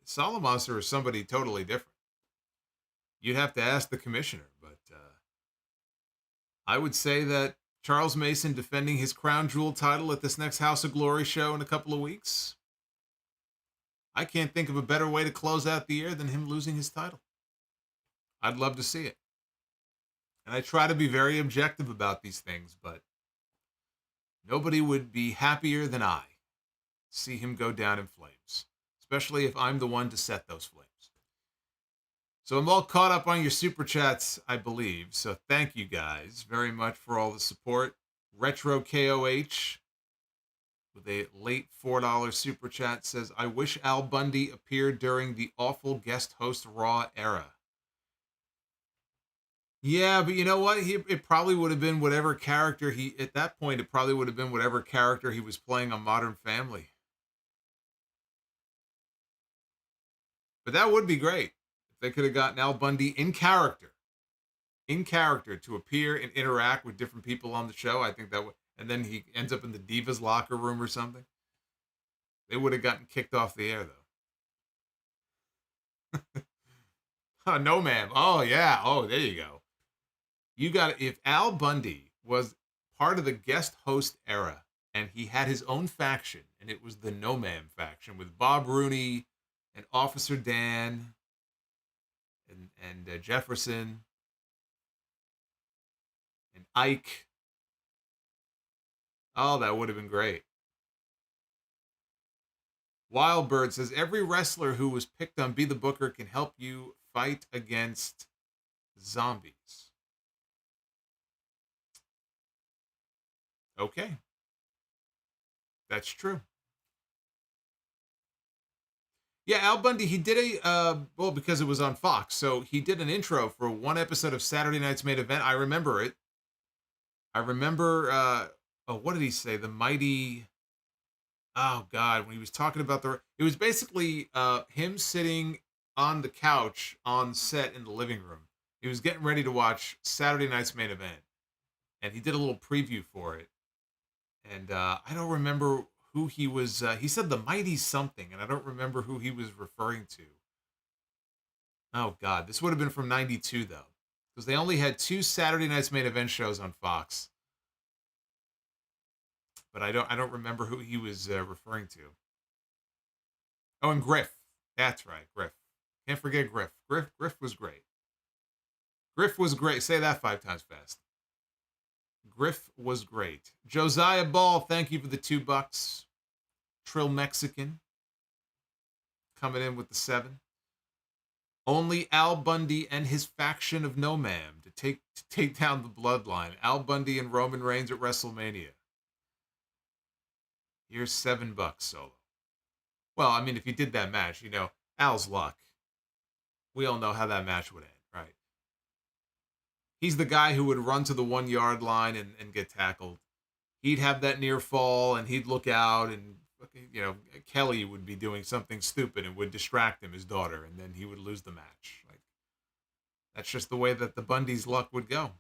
Solomonster is somebody totally different. You'd have to ask the commissioner, but I would say that Charles Mason defending his crown jewel title at this next House of Glory show in a couple of weeks. I can't think of a better way to close out the year than him losing his title. I'd love to see it. And I try to be very objective about these things, but nobody would be happier than I to see him go down in flames, especially if I'm the one to set those flames. So I'm all caught up on your super chats, I believe. So thank you guys very much for all the support. Retro KOH with a late $4 super chat says, I wish Al Bundy appeared during the awful guest host Raw era. Yeah, but you know what? It probably would have been whatever character at that point, it probably would have been whatever character he was playing on Modern Family. But that would be great. If they could have gotten Al Bundy in character to appear and interact with different people on the show. I think that would, and then he ends up in the Divas locker room or something. They would have gotten kicked off the air, though. Oh, no, ma'am. Oh, yeah. Oh, there you go. You got it. If Al Bundy was part of the guest host era and he had his own faction and it was the No Ma'am faction with Bob Rooney and Officer Dan and Jefferson and Ike. Oh, that would have been great. Wildbird says, every wrestler who was picked on Be the Booker can help you fight against zombies. Okay. That's true. Yeah, Al Bundy, he did well, because it was on Fox, so he did an intro for one episode of Saturday Night's Main Event. I remember it. I remember, what did he say? The mighty, oh God, when he was talking about it was basically him sitting on the couch on set in the living room. He was getting ready to watch Saturday Night's Main Event, and he did a little preview for it. And I don't remember who he was. He said the mighty something, and I don't remember who he was referring to. Oh God, this would have been from '92 though, because they only had 2 Saturday Night's Main Event shows on Fox. But I don't remember who he was referring to. Oh, and Griff. That's right, Griff. Can't forget Griff. Griff was great. Griff was great. Say that 5 times fast. Griff was great. Josiah Ball, thank you for the $2. Trill Mexican coming in with the 7. Only Al Bundy and his faction of No Ma'am to take down the Bloodline. Al Bundy and Roman Reigns at WrestleMania. Here's $7, Solo. Well, I mean, if he did that match, Al's luck. We all know how that match would end, right? He's the guy who would run to the 1-yard line and get tackled. He'd have that near fall, and he'd look out, and Kelly would be doing something stupid and would distract him, his daughter, and then he would lose the match. Like, that's just the way that the Bundy's luck would go.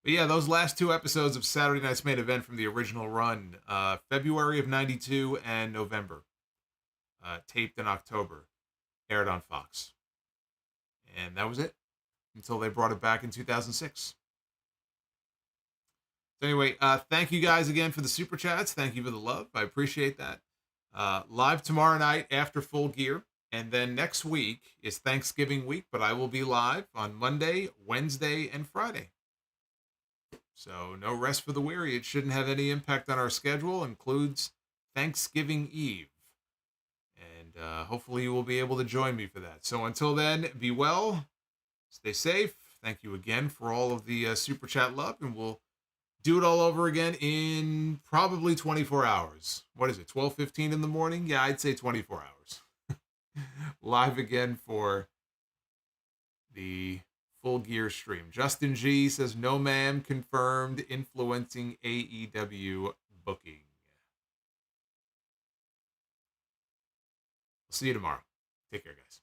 But yeah, those last 2 episodes of Saturday Night's Main Event from the original run, February of '92 and November, taped in October, aired on Fox. And that was it until they brought it back in 2006. So anyway, thank you guys again for the super chats. Thank you for the love. I appreciate that. Live tomorrow night after Full Gear. And then next week is Thanksgiving week, but I will be live on Monday, Wednesday, and Friday. So no rest for the weary. It shouldn't have any impact on our schedule. Includes Thanksgiving Eve. And hopefully you will be able to join me for that. So until then, be well. Stay safe. Thank you again for all of the super chat love. And we'll do it all over again in probably 24 hours. What is it, 12:15 in the morning? Yeah, I'd say 24 hours. Live again for the Full Gear stream. Justin G says, no ma'am confirmed influencing AEW booking. See you tomorrow. Take care, guys.